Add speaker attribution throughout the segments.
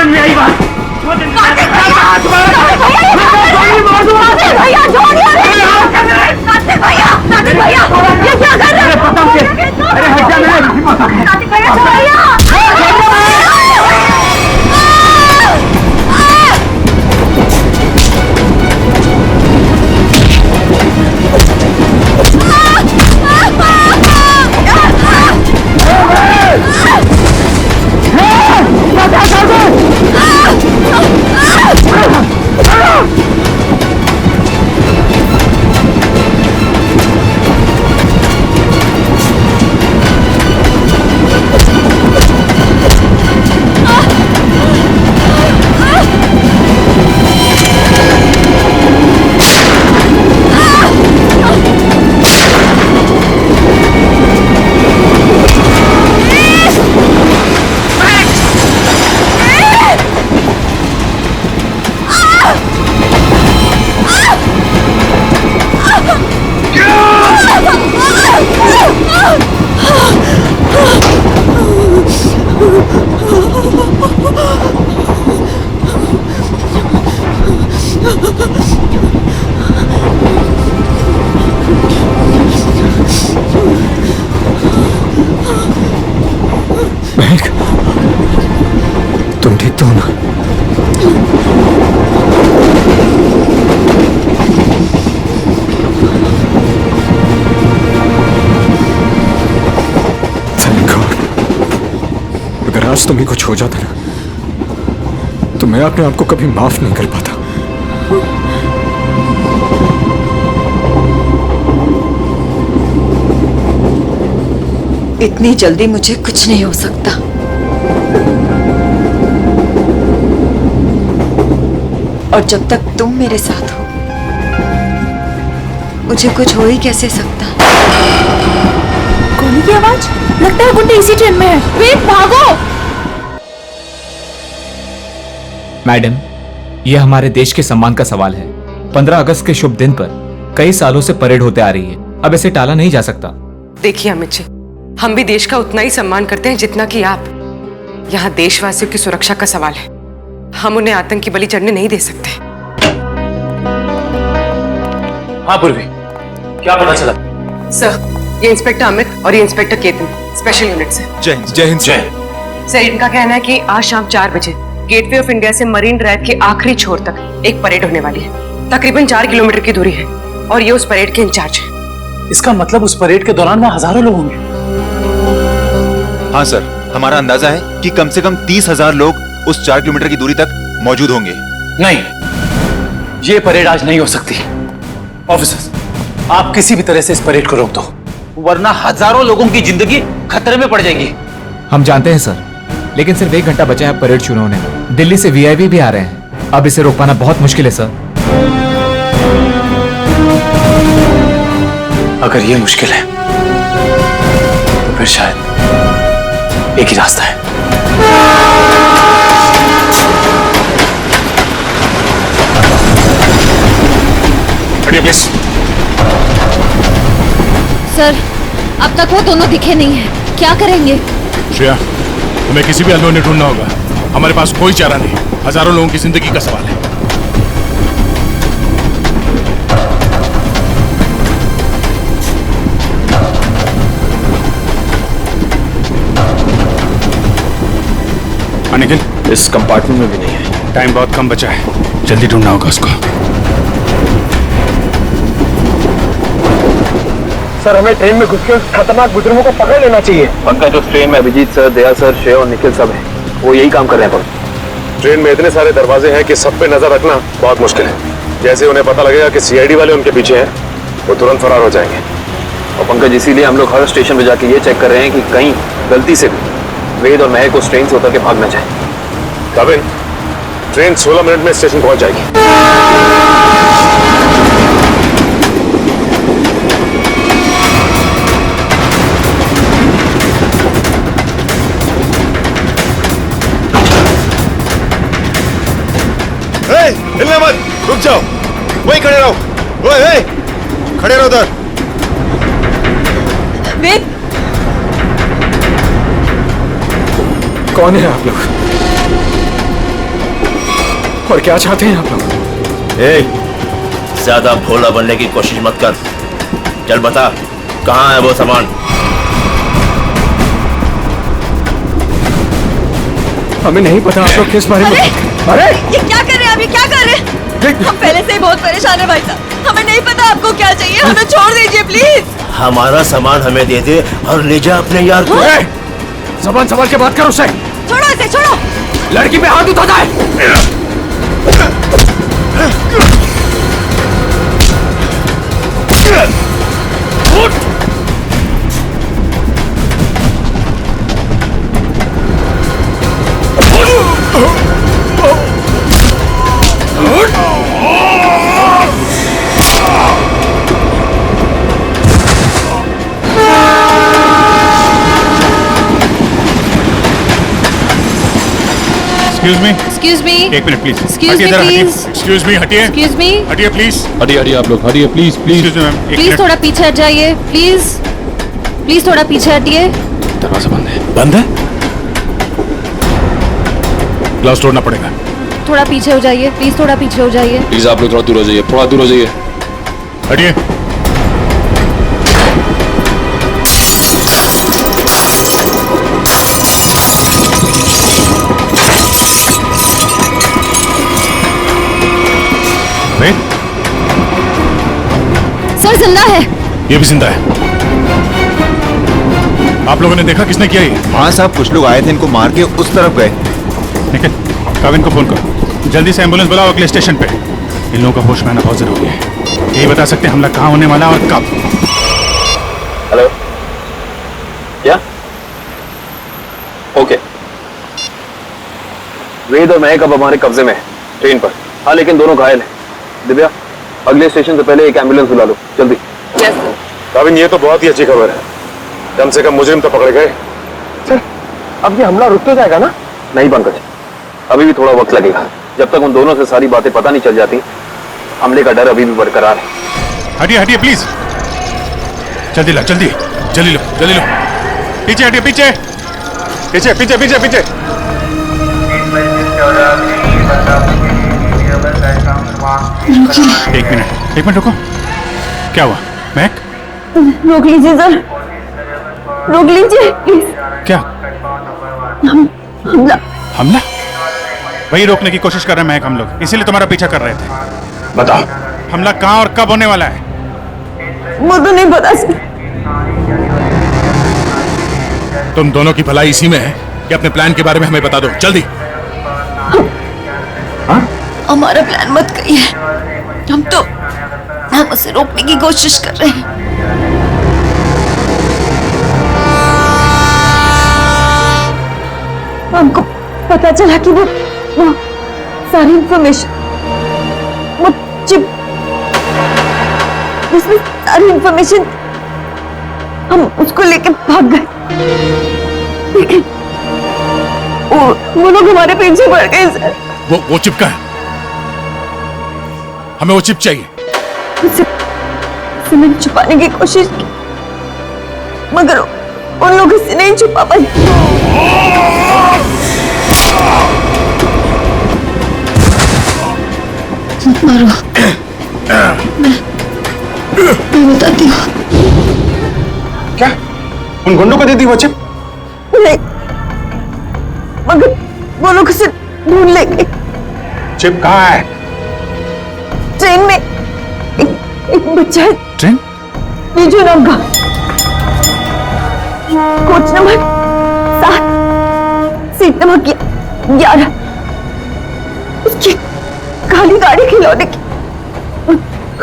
Speaker 1: मन में आई बात।
Speaker 2: कार्तिक भैया, कार्तिक भैया, कार्तिक भैया, ये क्या कर रहे हो?
Speaker 1: अरे हट जा, मेरे
Speaker 2: कार्तिक भैया,
Speaker 3: तुम ठीक तो हो ना? अगर आज तुम्हें कुछ हो जाता ना तो मैं अपने आप को कभी माफ नहीं कर पाता।
Speaker 2: इतनी जल्दी मुझे कुछ नहीं हो सकता। और जब तक तुम मेरे साथ हो मुझे कुछ हो ही कैसे सकता।
Speaker 4: गोली की आवाज, लगता है गुंडे इसी ट्रेन में है। वेट, भागो।
Speaker 3: मैडम, यह हमारे देश के सम्मान का सवाल है। 15 अगस्त के शुभ दिन पर कई सालों से परेड होते आ रही है, अब इसे टाला नहीं जा सकता।
Speaker 5: देखिए अमित जी, हम भी देश का उतना ही सम्मान करते हैं जितना कि आप। यहाँ देशवासियों की सुरक्षा का सवाल है, हम उन्हें आतंकी बलि चढ़ने नहीं दे सकते।
Speaker 1: हाँ पूर्वी, क्या पता चला?
Speaker 5: सर, ये इंस्पेक्टर अमित और ये इंस्पेक्टर केतन स्पेशल यूनिट से।
Speaker 3: जय हिंद। जय हिंद। जय।
Speaker 5: सर, इनका कहना है कि आज शाम 4 बजे गेटवे ऑफ इंडिया से मरीन ड्राइव के आखिरी छोर तक एक परेड होने वाली है। तकरीबन 4 किलोमीटर की दूरी है और ये उस परेड के इंचार्ज है।
Speaker 1: इसका मतलब उस परेड के दौरान वहाँ हजारों लोग होंगे।
Speaker 6: हाँ सर, हमारा अंदाजा है कि कम से कम 30,000 लोग उस 4 किलोमीटर की दूरी तक मौजूद होंगे।
Speaker 1: नहीं, ये परेड आज नहीं हो सकती। ऑफिसर्स, आप किसी भी तरह से इस परेड को रोक दो, वरना हजारों लोगों की जिंदगी खतरे में पड़ जाएगी।
Speaker 3: हम जानते हैं सर, लेकिन सिर्फ 1 घंटा बचा है परेड शुरू होने में। दिल्ली से वीआईपी भी आ रहे हैं, अब इसे रोक पाना बहुत मुश्किल है सर।
Speaker 1: अगर ये मुश्किल है तो फिर शायद एक ही रास्ता है। प्लीज।
Speaker 4: सर, अब तक वो दोनों दिखे नहीं हैं। क्या करेंगे?
Speaker 7: श्रेया, हमें किसी भी अननोन ने ढूंढना होगा। हमारे पास कोई चारा नहीं, हजारों लोगों की जिंदगी का सवाल है। निखिल,
Speaker 3: इस कंपार्टमेंट में भी नहीं है।
Speaker 7: टाइम बहुत कम बचा है, जल्दी ढूंढना होगा उसको।
Speaker 8: सर, हमें ट्रेन में घुस के उस खतरनाक बुजुर्गों को पकड़ लेना चाहिए।
Speaker 9: पंकज, उस ट्रेन में अभिजीत सर, दया सर, श्रेय और निखिल सब हैं। वो यही काम कर रहे हैं।
Speaker 8: ट्रेन में इतने सारे दरवाजे हैं कि सब पे नजर रखना बहुत मुश्किल है। जैसे उन्हें पता लगेगा कि सीआईडी वाले उनके पीछे हैं, वो तुरंत फरार हो जाएंगे।
Speaker 9: और पंकज, इसीलिए हम लोग हर स्टेशन पे जाके ये चेक कर रहे हैं कि कहीं गलती से भी वेद और महक उस ट्रेन से उतर के भाग ना जाए।
Speaker 8: कविन, ट्रेन 16 मिनट में स्टेशन पहुंच जाएगी।
Speaker 6: हिलना मत, रुक जाओ, वहीं खड़े रहो। ओए, खड़े रहो उधर।
Speaker 4: वेद,
Speaker 3: कौन है आप लोग? और क्या चाहते हैं आप लोग?
Speaker 10: ज्यादा भोला बनने की कोशिश मत कर। चल बता, कहाँ है वो सामान?
Speaker 3: हमें नहीं पता आप लोग किस बारे में।
Speaker 2: अरे ये क्या कर रहे हैं? अभी क्या कर रहे हैं? हम पहले से ही बहुत परेशान है भाई साहब। हमें नहीं पता आपको क्या चाहिए, हमें छोड़ दीजिए प्लीज।
Speaker 10: हमारा सामान हमें दे दे और ले जा अपने यार को।
Speaker 3: जबान संभाल के बात करो उससे।
Speaker 2: छोड़ो इसे, छोड़ो।
Speaker 3: लड़की पे हाथ उठाता है।
Speaker 7: एक्सक्यूज मी, एक minute please.
Speaker 4: Excuse me, please.
Speaker 7: Excuse me, हटिए।
Speaker 4: एक्सक्यूज मी,
Speaker 7: हटिए प्लीज।
Speaker 3: हटिए आप लोग, हटिए please please.
Speaker 7: Excuse me ma'am, एक
Speaker 4: प्लीज
Speaker 7: मिनट।
Speaker 4: थोड़ा पीछे हट जाइए, प्लीज प्लीज थोड़ा पीछे हटिए।
Speaker 3: दरवाजा बंद है।
Speaker 7: बंद है? ग्लास तोड़ना पड़ेगा।
Speaker 4: थोड़ा पीछे हो जाइए, प्लीज थोड़ा पीछे हो जाइए।
Speaker 3: प्लीज आप लोग थोड़ा दूर हो जाइए, थोड़ा दूर हो जाइए।
Speaker 7: हटिए।
Speaker 4: सर जिंदा है।
Speaker 7: ये भी जिंदा है। आप लोगों ने देखा किसने किया ये?
Speaker 6: हाँ साहब, कुछ लोग आए थे, इनको मार के उस तरफ गए।
Speaker 7: निखिल, काविन को फोन करो, जल्दी से एम्बुलेंस बुलाओ अगले स्टेशन पे। इन लोगों का होश में आना बहुत जरूरी है। यही बता सकते हैं हमला कहाँ होने वाला और कब।
Speaker 9: हेलो, क्या? ओके। वेद और महक अब हमारे कब्जे में है, ट्रेन पर। हाँ, लेकिन दोनों घायल हैं। दिव्या, अगले स्टेशन से पहले एक एम्बुलेंस बुला लो, जल्दी।
Speaker 8: काविन, ये तो बहुत ही अच्छी खबर है। कम से कम मुजरिम तो पकड़े गए।
Speaker 9: सर, अब ये हमला रुक तो जाएगा ना? नहीं पंकज, अभी भी थोड़ा वक्त लगेगा। जब तक उन दोनों से सारी बातें पता नहीं चल जाती, हमले का डर अभी भी बरकरार है।
Speaker 7: हटिए हटिए प्लीज, जल्दी लो, जल्दी जल्दी लो, जल्दी लो। पीछे हटिए, पीछे पीछे पीछे पीछे पीछे। एक मिनट रुको। क्या हुआ महक?
Speaker 2: रोक लीजिए सर, रोक लीजिए प्लीज।
Speaker 7: क्या
Speaker 2: हमला?
Speaker 7: हमला? वही रोकने की कोशिश कर रहे हैं महक हम लोग, इसीलिए तुम्हारा पीछा कर रहे थे। बताओ, हमला कहाँ और कब होने वाला है?
Speaker 2: वो तो नहीं पता सर।
Speaker 7: तुम दोनों की भलाई इसी में है कि अपने प्लान के बारे में हमें बता दो, जल्दी।
Speaker 2: हमारा प्लान मत कहिए, हम उसे रोकने की कोशिश कर रहे हैं। हमको पता चला कि वो सारी इंफॉर्मेशन, वो चिप, उसमें सारी इंफॉर्मेशन, हम उसको लेके भाग गए। लेकिन वो लोग हमारे पीछे पड़ गए सर।
Speaker 7: वो चिप का है, हमें वो चिप चाहिए।
Speaker 2: उसे मैंने छुपाने की कोशिश की, मगर उन लोगों से नहीं छुपा पाई। मारो, मैं बताती हूँ।
Speaker 8: क्या उन गुंडों को दे दी वो चिप?
Speaker 2: नहीं, मगर वो लोग उसे ढूंढ लेंगे।
Speaker 8: चिप कहाँ है?
Speaker 2: ट्रेन में एक बच्चा है।
Speaker 7: ट्रेन?
Speaker 2: बीजू नाम का, कोच नंबर 7, सीट नंबर 11। उसकी काली गाड़ी खिलौने की,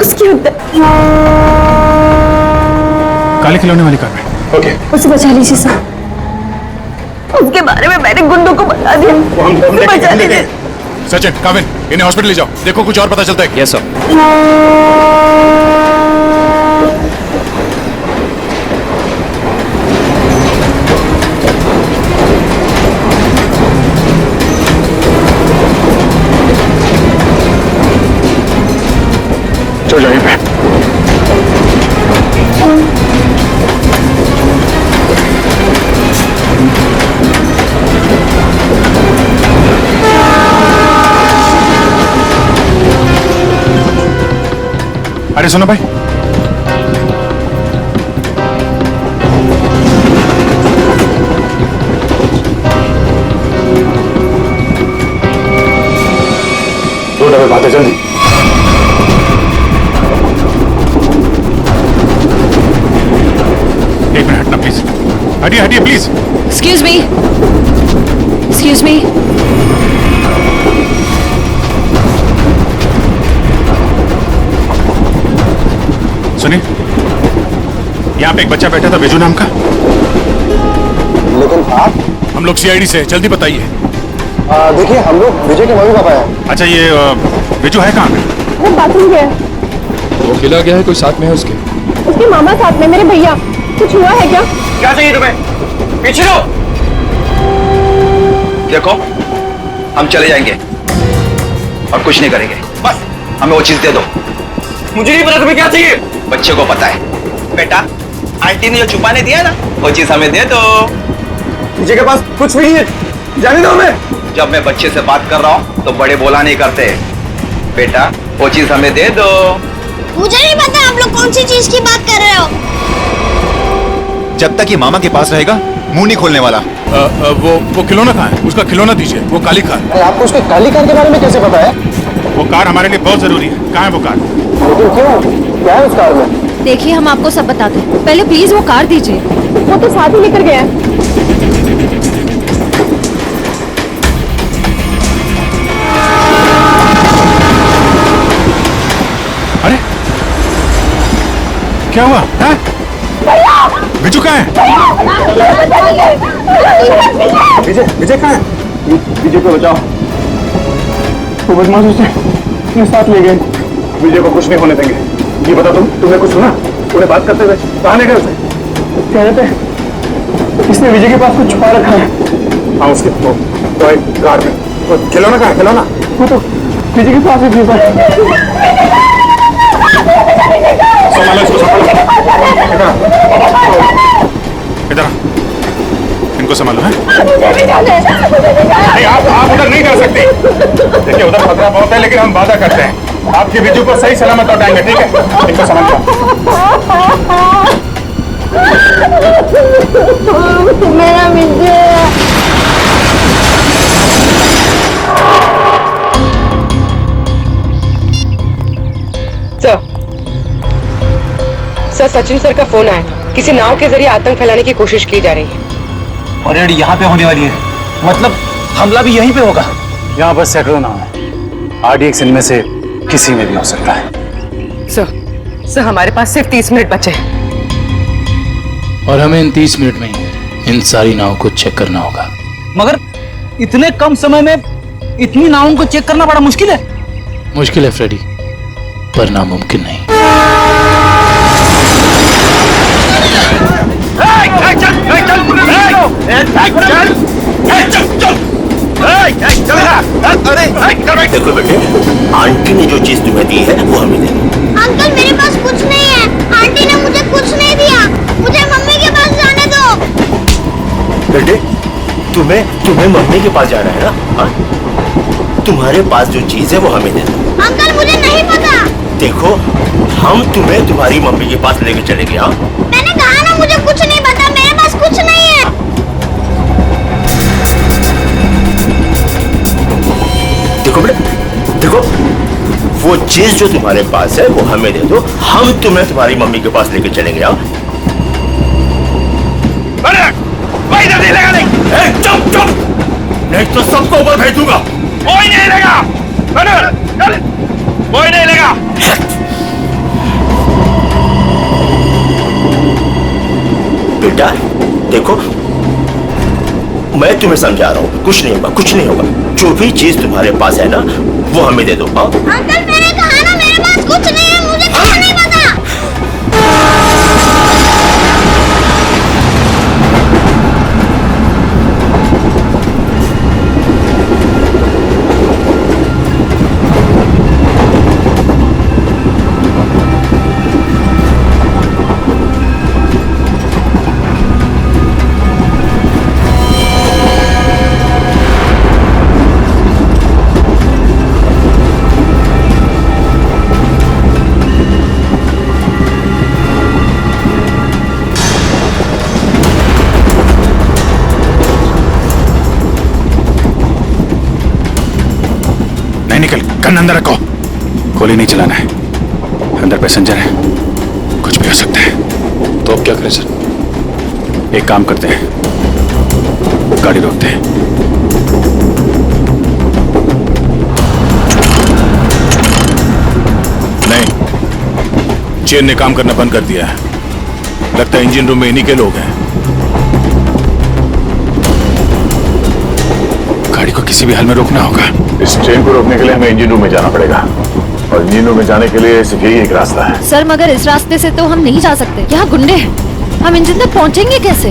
Speaker 2: उसके अंदर।
Speaker 7: काले खिलौने वाली कार में?
Speaker 8: ओके,
Speaker 2: उसे बचा लीजिए सर। उसके बारे में मैंने गुंडों को बता दिया, उसे बचा लीजिए।
Speaker 7: सचिन, काविन, इन्हें हॉस्पिटल ले जाओ, देखो कुछ और पता चलता है।
Speaker 3: Yes sir.
Speaker 8: चल जाइए पे।
Speaker 7: अरे सुनो भाई,
Speaker 8: दो डबे बातें जल्दी।
Speaker 7: एक मिनट हटना प्लीज, हटिए हटिए please.
Speaker 4: Excuse me, excuse me.
Speaker 7: सुनिए, यहाँ पे एक बच्चा बैठा था बिजू नाम का।
Speaker 8: लेकिन आप?
Speaker 7: हम लोग सीआईडी से, जल्दी बताइए।
Speaker 8: देखिए, हम लोग विजय के मम्मी पापा हैं।
Speaker 7: अच्छा, ये बिजू है कहाँ पे?
Speaker 11: वो बाथरूम गया।
Speaker 3: वो खिला गया है, कोई साथ में है उसके?
Speaker 11: उसके मामा साथ में, मेरे भैया। कुछ हुआ है क्या?
Speaker 1: क्या चाहिए तुम्हें? पीछे लो।
Speaker 9: देखो, हम चले जाएंगे और कुछ नहीं करेंगे, बस हमें वो चीज दे दो।
Speaker 1: मुझे नहीं पता तुम्हें क्या चाहिए।
Speaker 9: बच्चे को पता है। बेटा, आंटी ने जो छुपाने दिया ना, वो चीज हमें दे दो।
Speaker 1: विजय के पास कुछ भी नहीं है, जाने दो हमें।
Speaker 9: जब मैं बच्चे से बात कर रहा हूँ तो बड़े बोला नहीं करते। बेटा, वो चीज हमें दे दो।
Speaker 2: मुझे नहीं पता आप लोग कौन सी चीज की बात कर रहे हो।
Speaker 6: जब तक ये मामा के पास रहेगा, मुंह नहीं खोलने वाला।
Speaker 7: वो खिलौना कहाँ है? उसका खिलौना दीजिए, वो काली कार।
Speaker 8: आपको उसके काली कार के बारे में कैसे पता है?
Speaker 7: वो कार हमारे लिए बहुत जरूरी है। कहाँ है वो कार?
Speaker 8: लेकिन क्यों? क्या है उस कार में?
Speaker 4: देखिए, हम आपको सब बताते हैं, पहले प्लीज वो कार दीजिए।
Speaker 11: वो तो साथ ही लेकर गया।
Speaker 7: अरे क्या हुआ है? बिजू कहाँ है?
Speaker 8: विजय, विजय कहाँ है? विजय को बचाओ। वो बदमाश उसे अपने साथ ले गए। विजय को कुछ नहीं होने देंगे। ये बता, तुमने कुछ सुना? उन्हें बात करते हुए कहाँ ले गए उसे? कह रहे थे इसने विजय के पास कुछ छुपा रखा है। हाँ, उसके वो एक कार में। वो खिलौना कहाँ है? खिलौना वो तो विजय के पास ही छुपा है।
Speaker 7: संभालो इसको, संभालो। इधर इनको संभालो है। नहीं, आप उधर नहीं जा सकते। देखिए, उधर खतरा बहुत है, लेकिन हम वादा करते हैं आपके बिजू को सही सलामत लौटाएंगे, ठीक है? इनको संभालो।
Speaker 11: मेरा विजय।
Speaker 5: सर, सचिन सर का फोन आया। किसी नाव के जरिए आतंक फैलाने की कोशिश की जा रही है।
Speaker 1: परेड यहाँ पे होने वाली है, मतलब हमला भी यहीं पे होगा। यहाँ पर सैकड़ों नाव है। RDX इनमें से किसी में भी हो सकता है।
Speaker 5: सर, हमारे पास सिर्फ 30 मिनट बचे हैं।
Speaker 10: और हमें इन 30 मिनट में इन सारी नाव को चेक करना होगा।
Speaker 1: मगर इतने कम समय में इतनी नावों को चेक करना बड़ा मुश्किल है।
Speaker 10: मुश्किल है फ्रेडी, पर नामुमकिन नहीं।
Speaker 12: देखो बेटे, आंटी ने जो चीज तुम्हें दी है वो हमें दे दो।
Speaker 2: अंकल, मेरे पास कुछ नहीं है। आंटी ने मुझे कुछ नहीं दिया। मुझे मम्मी के पास जाने दो।
Speaker 12: बेटे, तुम्हें मम्मी के पास जाना है ना? हाँ? तुम्हारे पास जो चीज है वो हमें दे दो।
Speaker 2: अंकल, मुझे नहीं पता।
Speaker 12: देखो, हम तुम्हें तुम्हारी मम्मी के पास लेके चलेंगे। हाँ,
Speaker 2: मैंने कहा ना, मुझे कुछ नहीं पता। मेरे पास कुछ नहीं है।
Speaker 12: देखो बेटे, देखो, वो चीज जो तुम्हारे पास है वो हमें दे दो। हम तुम्हें तुम्हारी मम्मी के पास लेके चलेंगे। हाँ, चुप चुप, नहीं तो सबको ऊपर भेज दूंगा।
Speaker 7: कोई नहीं लेगा, कोई नहीं लेगा।
Speaker 12: बेटा देखो, मैं तुम्हें समझा रहा हूँ, कुछ नहीं होगा, कुछ नहीं होगा। जो भी चीज तुम्हारे पास है ना वो हमें दे दो। हाँ?
Speaker 2: अंकल, मैंने कहा ना, मेरे पास कुछ नहीं है। मुझे कुछ नहीं पता।
Speaker 7: गन अंदर रखो। गोली नहीं चलाना है, अंदर पैसेंजर है, कुछ भी हो सकता है।
Speaker 8: तो अब क्या करें सर?
Speaker 7: एक काम करते हैं, गाड़ी रोकते हैं। नहीं, चेन ने काम करना बंद कर दिया है। लगता है इंजन रूम में इन्हीं के लोग हैं। गाड़ी को किसी भी हाल में रोकना होगा।
Speaker 8: इस ट्रेन को रोकने के लिए हमें इंजन रूम में जाना पड़ेगा, और इंजन रूम में जाने के लिए सिर्फ यही एक रास्ता है।
Speaker 4: सर मगर इस रास्ते से तो हम नहीं जा सकते, यहाँ गुंडे हैं, हम इंजन तक पहुँचेंगे कैसे?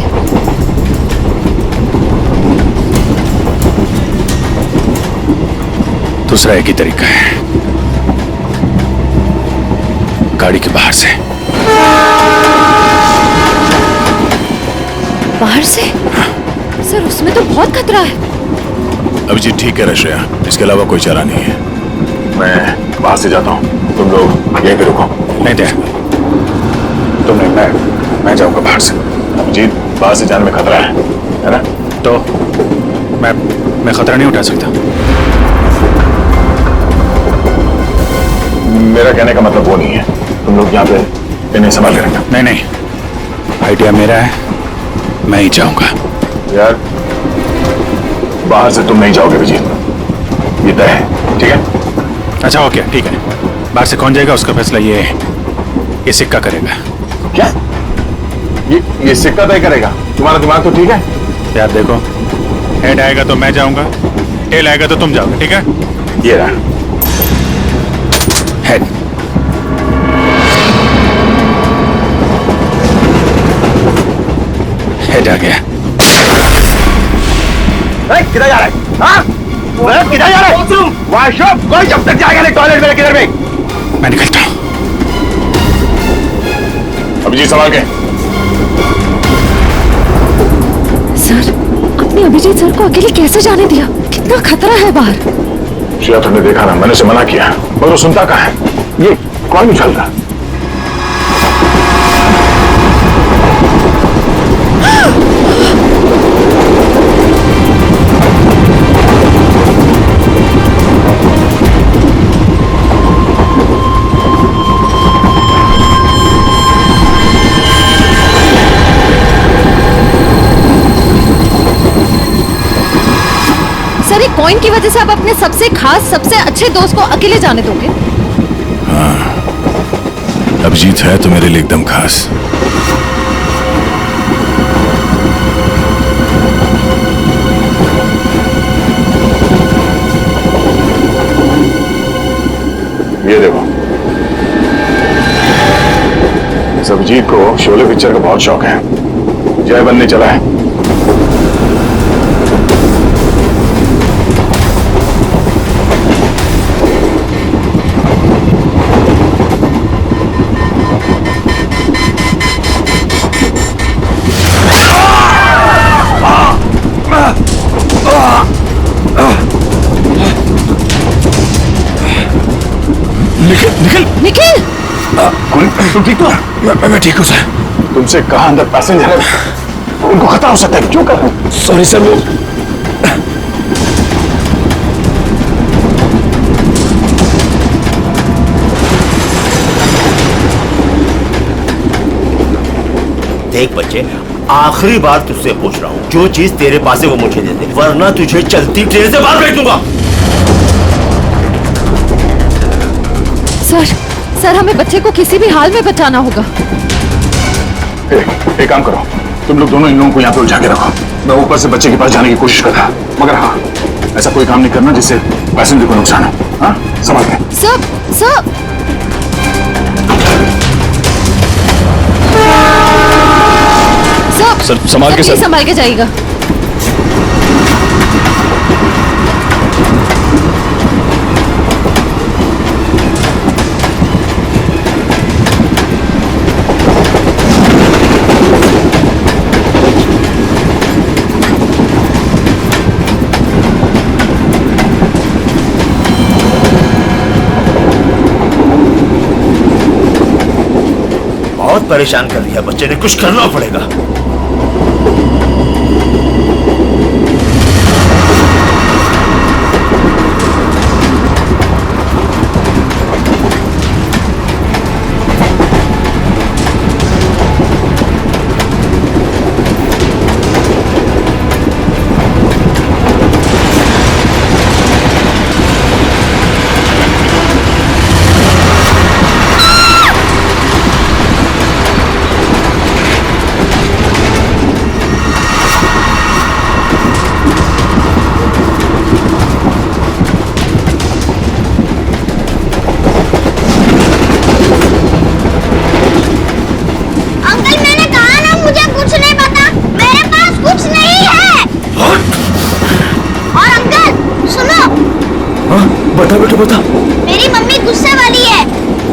Speaker 7: दूसरा एक ही तरीका है, गाड़ी के बाहर से।
Speaker 4: बाहर से? सर उसमें तो बहुत खतरा है।
Speaker 7: अभिजीत ठीक है रश्या, इसके अलावा कोई चारा नहीं है।
Speaker 8: मैं बाहर से जाता हूँ, तुम लोग यहीं पे रुको।
Speaker 7: नहीं दे,
Speaker 8: तुम नहीं, मैं जाऊंगा बाहर से। अभिजीत, बाहर से जाने में खतरा है ना?
Speaker 7: तो मैं खतरा नहीं उठा सकता।
Speaker 8: मेरा कहने का मतलब वो नहीं है, तुम लोग यहाँ पे इन्हें संभाल के रखना।
Speaker 7: नहीं, आइडिया मेरा है, मैं ही जाऊंगा।
Speaker 8: यार, बाहर से तुम नहीं जाओगे विजीत, ये तय है, ठीक है?
Speaker 7: अच्छा ओके, ठीक है। बाहर से कौन जाएगा उसका फैसला ये सिक्का करेगा।
Speaker 8: क्या? ये सिक्का तय करेगा? तुम्हारा दिमाग तो ठीक है?
Speaker 7: यार देखो, हेड आएगा तो मैं जाऊंगा, टेल आएगा तो तुम जाओगे, ठीक है?
Speaker 8: ये रहा
Speaker 7: हेड। हेड आ गया।
Speaker 8: किधर जा रहा है? हाँ? किधर जा रहा है? वॉशरूम? कोई जब तक जाएगा नहीं टॉयलेट में, किधर में?
Speaker 7: मैं निकलता हूं।
Speaker 8: अभिजीत संभाल के।
Speaker 4: सर आपने अभिजीत सर को अकेले कैसे जाने दिया? कितना खतरा है बाहर।
Speaker 8: श्रेया, तुमने देखा ना, मैंने उसे मना किया, मगर वो सुनता कहाँ है? ये कौन उछल रहा?
Speaker 4: सर एक कॉइन की वजह से आप अपने सबसे खास सबसे अच्छे दोस्त को अकेले जाने दोगे?
Speaker 7: हाँ, अभिजीत है तो मेरे लिए एकदम खास।
Speaker 8: ये देखो, इस अभिजीत को शोले पिक्चर का बहुत शौक है, जय बनने चला है।
Speaker 7: निखिल!
Speaker 4: निखिल!
Speaker 8: तुम ठीक हो?
Speaker 7: मैं ठीक हूँ सर।
Speaker 8: तुमसे कहा अंदर पैसेंजर है, उनको खतरा हो सकता है, क्यों कर रहे हो?
Speaker 7: सॉरी सर, वो
Speaker 12: देख बच्चे, आखिरी बार तुझसे पूछ रहा हूँ, जो चीज तेरे पास है वो मुझे दे दे, वरना तुझे चलती ट्रेन से बाहर फेंक दूंगा।
Speaker 4: सर हमें बच्चे को किसी भी हाल में बचाना होगा।
Speaker 8: एक काम करो, तुम लोग दोनों इन लोगों को यहाँ पे उलझा के रखो, मैं ऊपर से बच्चे के पास जाने की कोशिश कर रहा, मगर हाँ, ऐसा कोई काम नहीं करना जिससे पैसेंजर को नुकसान हो। हाँ, संभाल के।
Speaker 4: सर
Speaker 7: संभाल के,
Speaker 4: संभाल के जाइएगा।
Speaker 12: बहुत परेशान कर दिया बच्चे ने, कुछ करना पड़ेगा। बता बेटा बता।
Speaker 11: मेरी मम्मी गुस्से वाली है,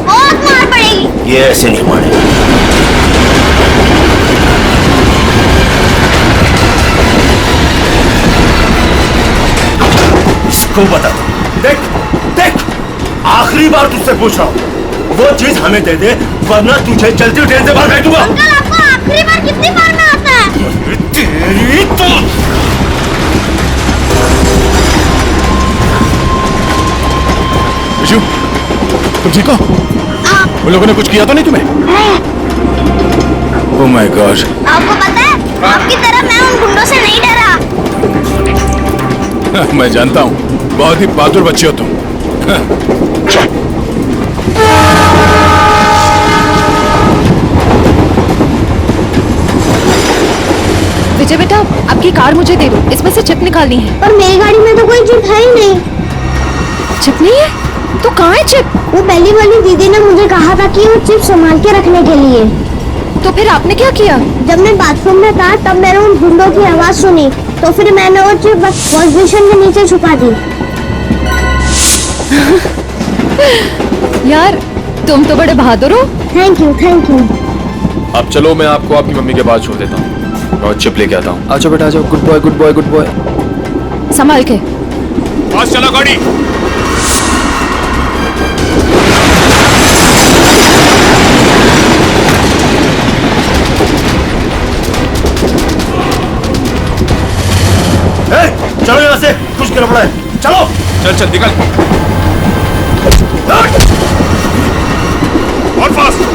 Speaker 11: बहुत मार पड़ेगी।
Speaker 12: ये ऐसे नहीं मानेगा। इसको बता। देख देख, आखिरी बार तुझसे पूछ रहा हूँ, वो चीज हमें दे दे, वरना तुझे चलती ट्रेन से बाहर फेंक दूंगा।
Speaker 11: अंकल, आपको आखिरी बार कितनी मारना आता है?
Speaker 12: तेरी तो
Speaker 7: विशु, तुम ठीक हो? उन लोगों ने कुछ किया तो नहीं तुम्हें? Oh my God.
Speaker 11: आपको पता है, आपकी तरह मैं उन गुंडों से नहीं डरा।
Speaker 7: मैं जानता हूँ, बहुत ही बहादुर बच्चे हो तुम।
Speaker 4: विजय बेटा, आपकी कार मुझे दे दो, इसमें से चिप निकालनी है।
Speaker 11: पर मेरी गाड़ी में तो कोई चिप है ही नहीं।
Speaker 4: चिप नहीं है? तो कहाँ है चिप?
Speaker 11: वो पहली वाली दीदी ने मुझे कहा था कि वो चिप संभाल के रखने के लिए।
Speaker 4: तो फिर आपने क्या किया?
Speaker 11: जब मैं बाथरूम में था तब मैंने उन गुंडों की आवाज सुनी, तो फिर मैंने वो चिप वॉश बेसिन के नीचे छुपा दी।
Speaker 4: यार, तुम तो बड़े बहादुर हो।
Speaker 11: Thank you, thank you.
Speaker 13: अब चलो, मैं आपको आपकी मम्मी के पास छोड़ देता हूँ और चिप लेके आता हूँ।
Speaker 3: आजो बेटा आजो, good boy good boy good boy.
Speaker 4: संभाल के।
Speaker 7: पास चला गाड़ी।
Speaker 12: चलो यहाँ से, कुछ गड़बड़ है। चलो
Speaker 7: चल चल निकल। और फास्ट।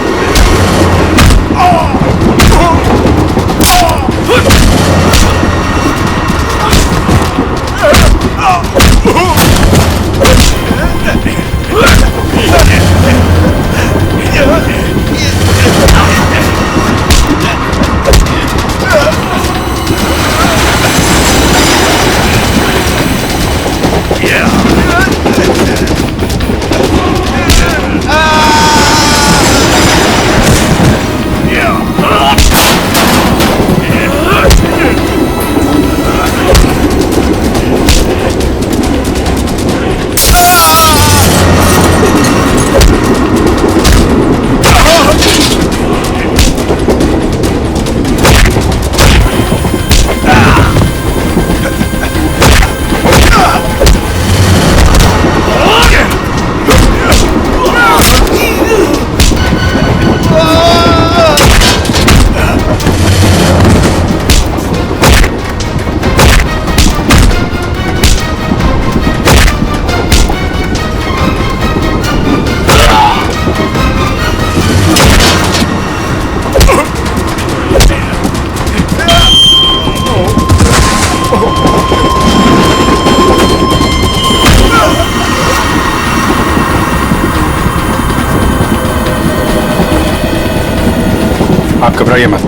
Speaker 7: आप घबराइए मत,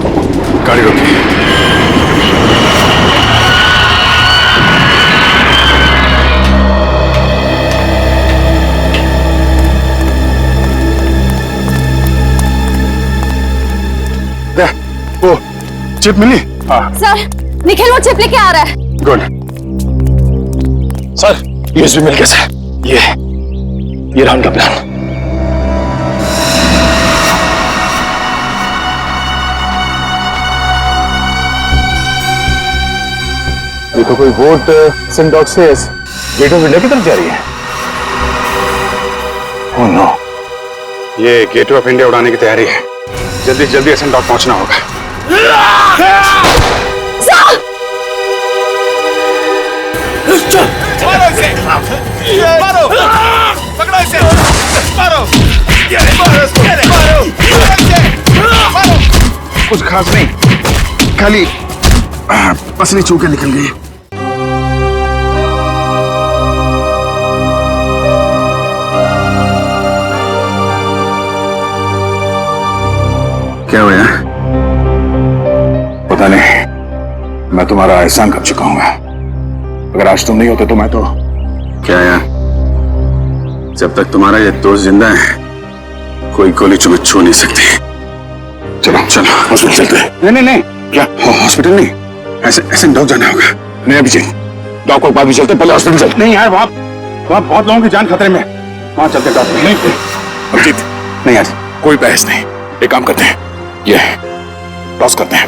Speaker 7: गाड़ी रोकिए। वो चिप मिली? हाँ
Speaker 4: सर, निखिल वो चिप लेके आ रहा है।
Speaker 7: गुड।
Speaker 8: सर, यूएसबी मिल कैसे? ये रहा उनका प्लान। ये तो कोई बोट सिंडॉक से गेट ऑफ इंडिया की तरफ जा रही है। ओह नो,
Speaker 7: ये गेट ऑफ इंडिया उड़ाने की तैयारी है। जल्दी जल्दी एसेंट डॉक पहुंचना होगा।
Speaker 12: मारो, पकड़ो इसे, मारो, मारो।
Speaker 7: कुछ खास नहीं, खाली पसली चूके निकल गई। क्या हुआ? पता नहीं, मैं तुम्हारा एहसान कर चुका हूं। अगर आज तुम नहीं होते तो मैं तो
Speaker 9: क्या यार, जब तक तुम्हारा ये दोस्त जिंदा है कोई गोली तुम्हें छू नहीं सकती।
Speaker 7: चलो चलो हॉस्पिटल चलते हैं। नहीं नहीं, क्या हॉस्पिटल नहीं, ऐसे डॉक जाना होगा। नहीं अभिजीत, डॉक को बाद में चलते, पहले हॉस्पिटल चलते। नहीं यार, वहां वहाँ बहुत लोगों की जान खतरे में। वहाँ चलते डॉक्टर। नहीं अभिजीत, नहीं आज कोई बहस नहीं। एक काम करते हैं, ये टॉस करते हैं।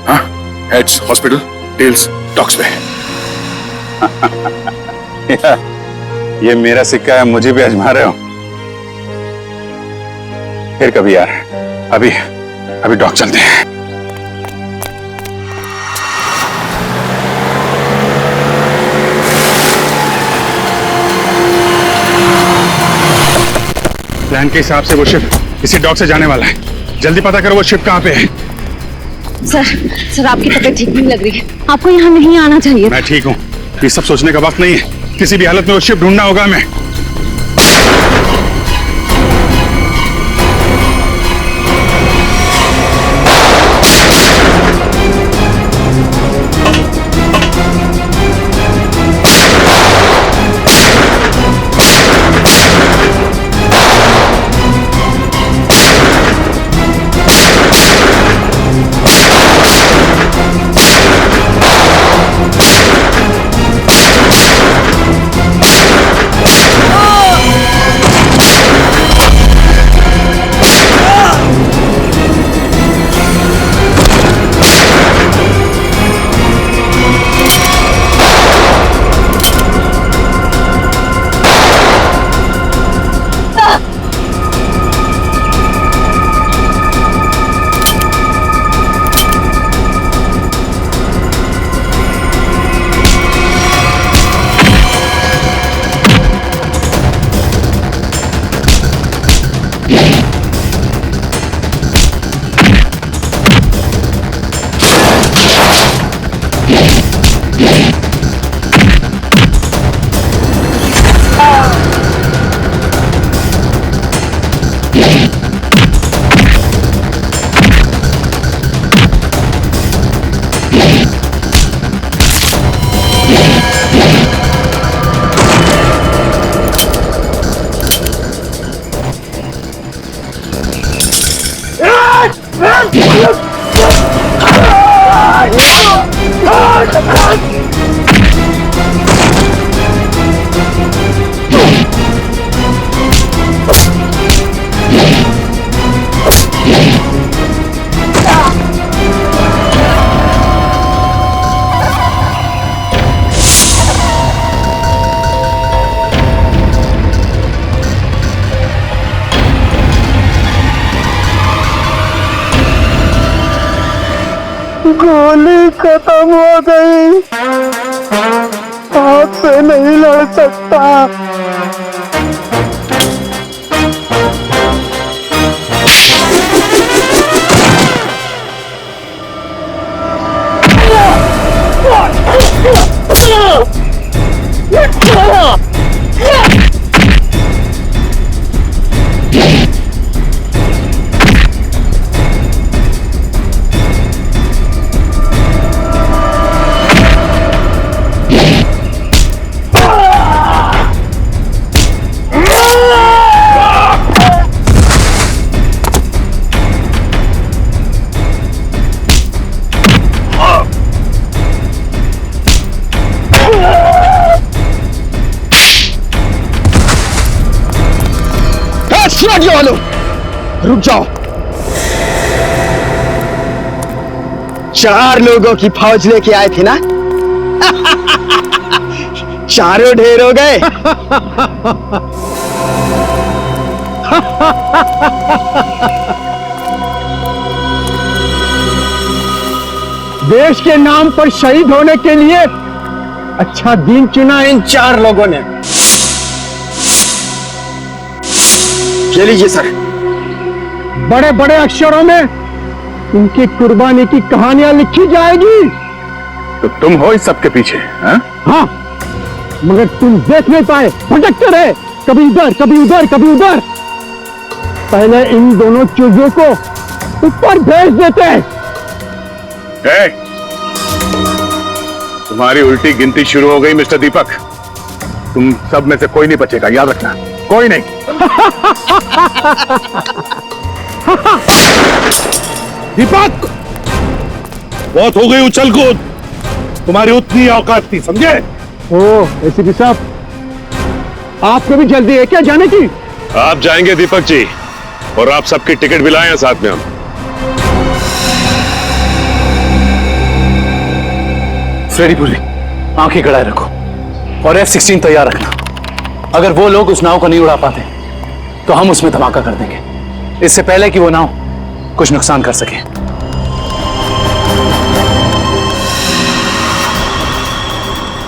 Speaker 7: हाँ, हेड्स हॉस्पिटल, टेल्स डॉक्स पे। ये मेरा सिक्का है, मुझे भी आजमा रहे हो? फिर कभी यार, अभी डॉक चलते हैं। प्लान के हिसाब से वो शिप इसी डॉक से जाने वाला है। जल्दी पता करो वो शिप कहाँ पे है।
Speaker 4: सर आपकी तबीयत ठीक नहीं लग रही है, आपको यहाँ नहीं आना चाहिए।
Speaker 7: मैं ठीक हूँ, ये सब सोचने का वक्त नहीं है। किसी भी हालत में वो शिप ढूंढना होगा हमें।
Speaker 8: गोली खत्म हो गई, आपसे नहीं लड़ सकता। वालों रुक जाओ। 4 लोगों की फौज लेके आए थे ना? चारों ढेर हो गए। देश के नाम पर शहीद होने के लिए अच्छा दिन चुना इन 4 लोगों ने। ये लीजिए सर, बड़े बड़े अक्षरों में इनकी कुर्बानी की कहानियां लिखी जाएगी। तो तुम हो इस सब के पीछे? हाँ, मगर तुम देख नहीं पाए, भटकते रहे, कभी इधर कभी उधर कभी उधर। पहले इन दोनों चूजों को ऊपर भेज देते।
Speaker 7: तुम्हारी उल्टी गिनती शुरू हो गई मिस्टर दीपक। तुम सब में से कोई नहीं बचेगा, याद रखना, कोई नहीं।
Speaker 14: दीपक, बहुत हो गई उछल कूद, तुम्हारी उतनी औकात थी, समझे?
Speaker 8: ओ एसीपी साहब, आपको भी जल्दी है क्या जाने की?
Speaker 14: आप जाएंगे दीपक जी, और आप सबकी टिकट भी लाए हैं साथ में हम।
Speaker 1: फ्रेडी पूरी आंखें गड़ाए रखो और F-16 तैयार रखना। अगर वो लोग उस नाव को नहीं उड़ा पाते तो हम उसमें धमाका कर देंगे, इससे पहले कि वो नाव कुछ नुकसान कर सके।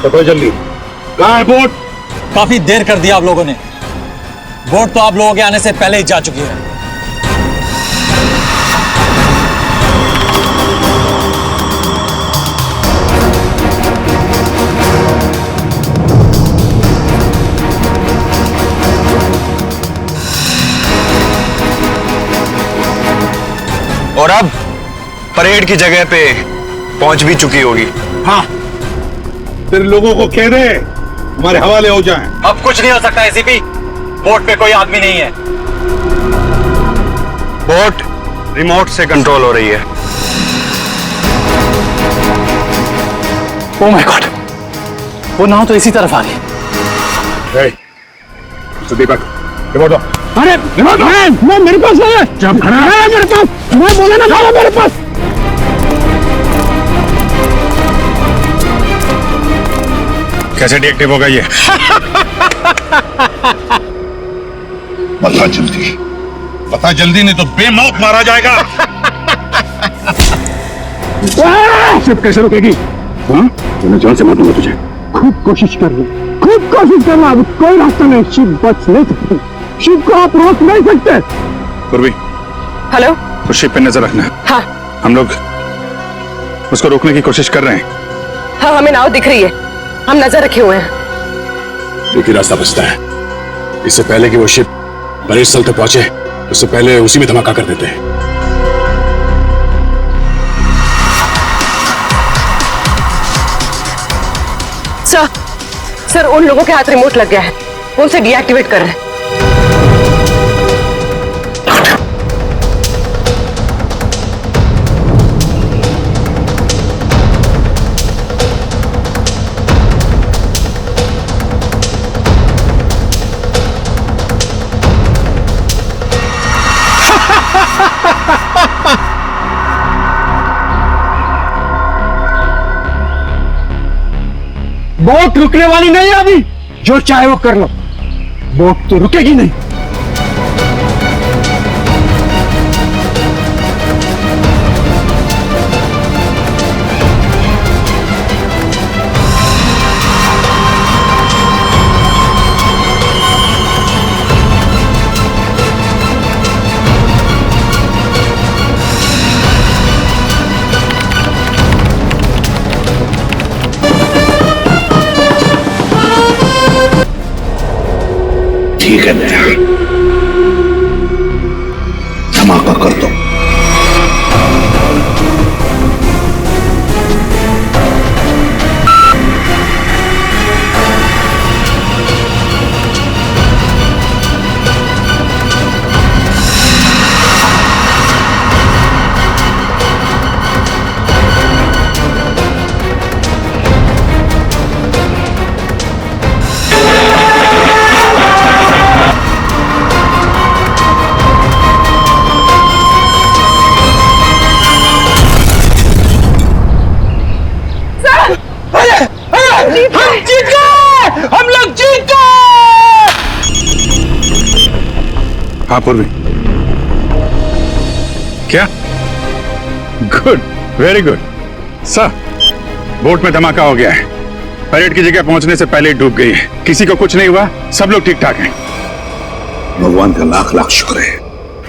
Speaker 14: तो जल्दी, कहाँ है बोट?
Speaker 15: काफी देर कर दिया आप लोगों ने। बोट तो आप लोगों के आने से पहले ही जा चुकी है।
Speaker 6: और अब परेड की जगह पे पहुंच भी चुकी होगी।
Speaker 14: हाँ, फिर लोगों को कह दे हमारे हवाले हो जाएं।
Speaker 15: अब कुछ नहीं हो सकता एसीपी, बोट पे कोई आदमी नहीं है।
Speaker 6: बोट रिमोट से कंट्रोल हो रही है।
Speaker 1: ओह माय गॉड, वो नाव तो इसी तरफ आ रही है।
Speaker 14: दीपक रिमोट दो।
Speaker 8: अरे मैं मेरे पास है, जब है मेरे पास, मैं बोला ना था मेरे पास।
Speaker 14: कैसे डीएक्टिव होगा ये? बता जल्दी नहीं तो बेमौत मारा जाएगा।
Speaker 8: शिप कैसे रुकेगी? हाँ, मैं जान से मारूंगा तुझे। खूब कोशिश कर लो, खूब कोशिश करना, अब कोई रास्ता नहीं, शिप बच नहीं सकती, शिप को आप रोक नहीं सकते।
Speaker 7: पूर्वी,
Speaker 5: हेलो,
Speaker 7: तो शिप पे नजर रखना।
Speaker 5: हाँ
Speaker 7: हम लोग उसको रोकने की कोशिश कर रहे हैं।
Speaker 5: हाँ, हमें नाव दिख रही है, हम नजर रखे हुए हैं।
Speaker 7: एक ही रास्ता बचता है, इससे पहले कि वो शिप परेड स्थल तक पहुंचे उससे पहले उसी में धमाका कर देते हैं।
Speaker 5: सर उन लोगों के हाथ रिमोट लग गया है, वो उसे डीएक्टिवेट कर रहे हैं।
Speaker 8: बोट रुकने वाली नहीं है अभी, जो चाहे वो कर लो, बोट तो रुकेगी नहीं।
Speaker 14: ठीक है बेटा, धमाका कर दो।
Speaker 8: हम जीत गए, हम लोग जीत गए।
Speaker 7: हाँ पूर्वी, क्या? Good, very good sir. Boat में धमाका हो गया है, परेड की जगह पहुंचने से पहले ही डूब गई है, किसी को कुछ नहीं हुआ, सब लोग ठीक ठाक हैं।
Speaker 14: भगवान का लाख लाख शुक्र है।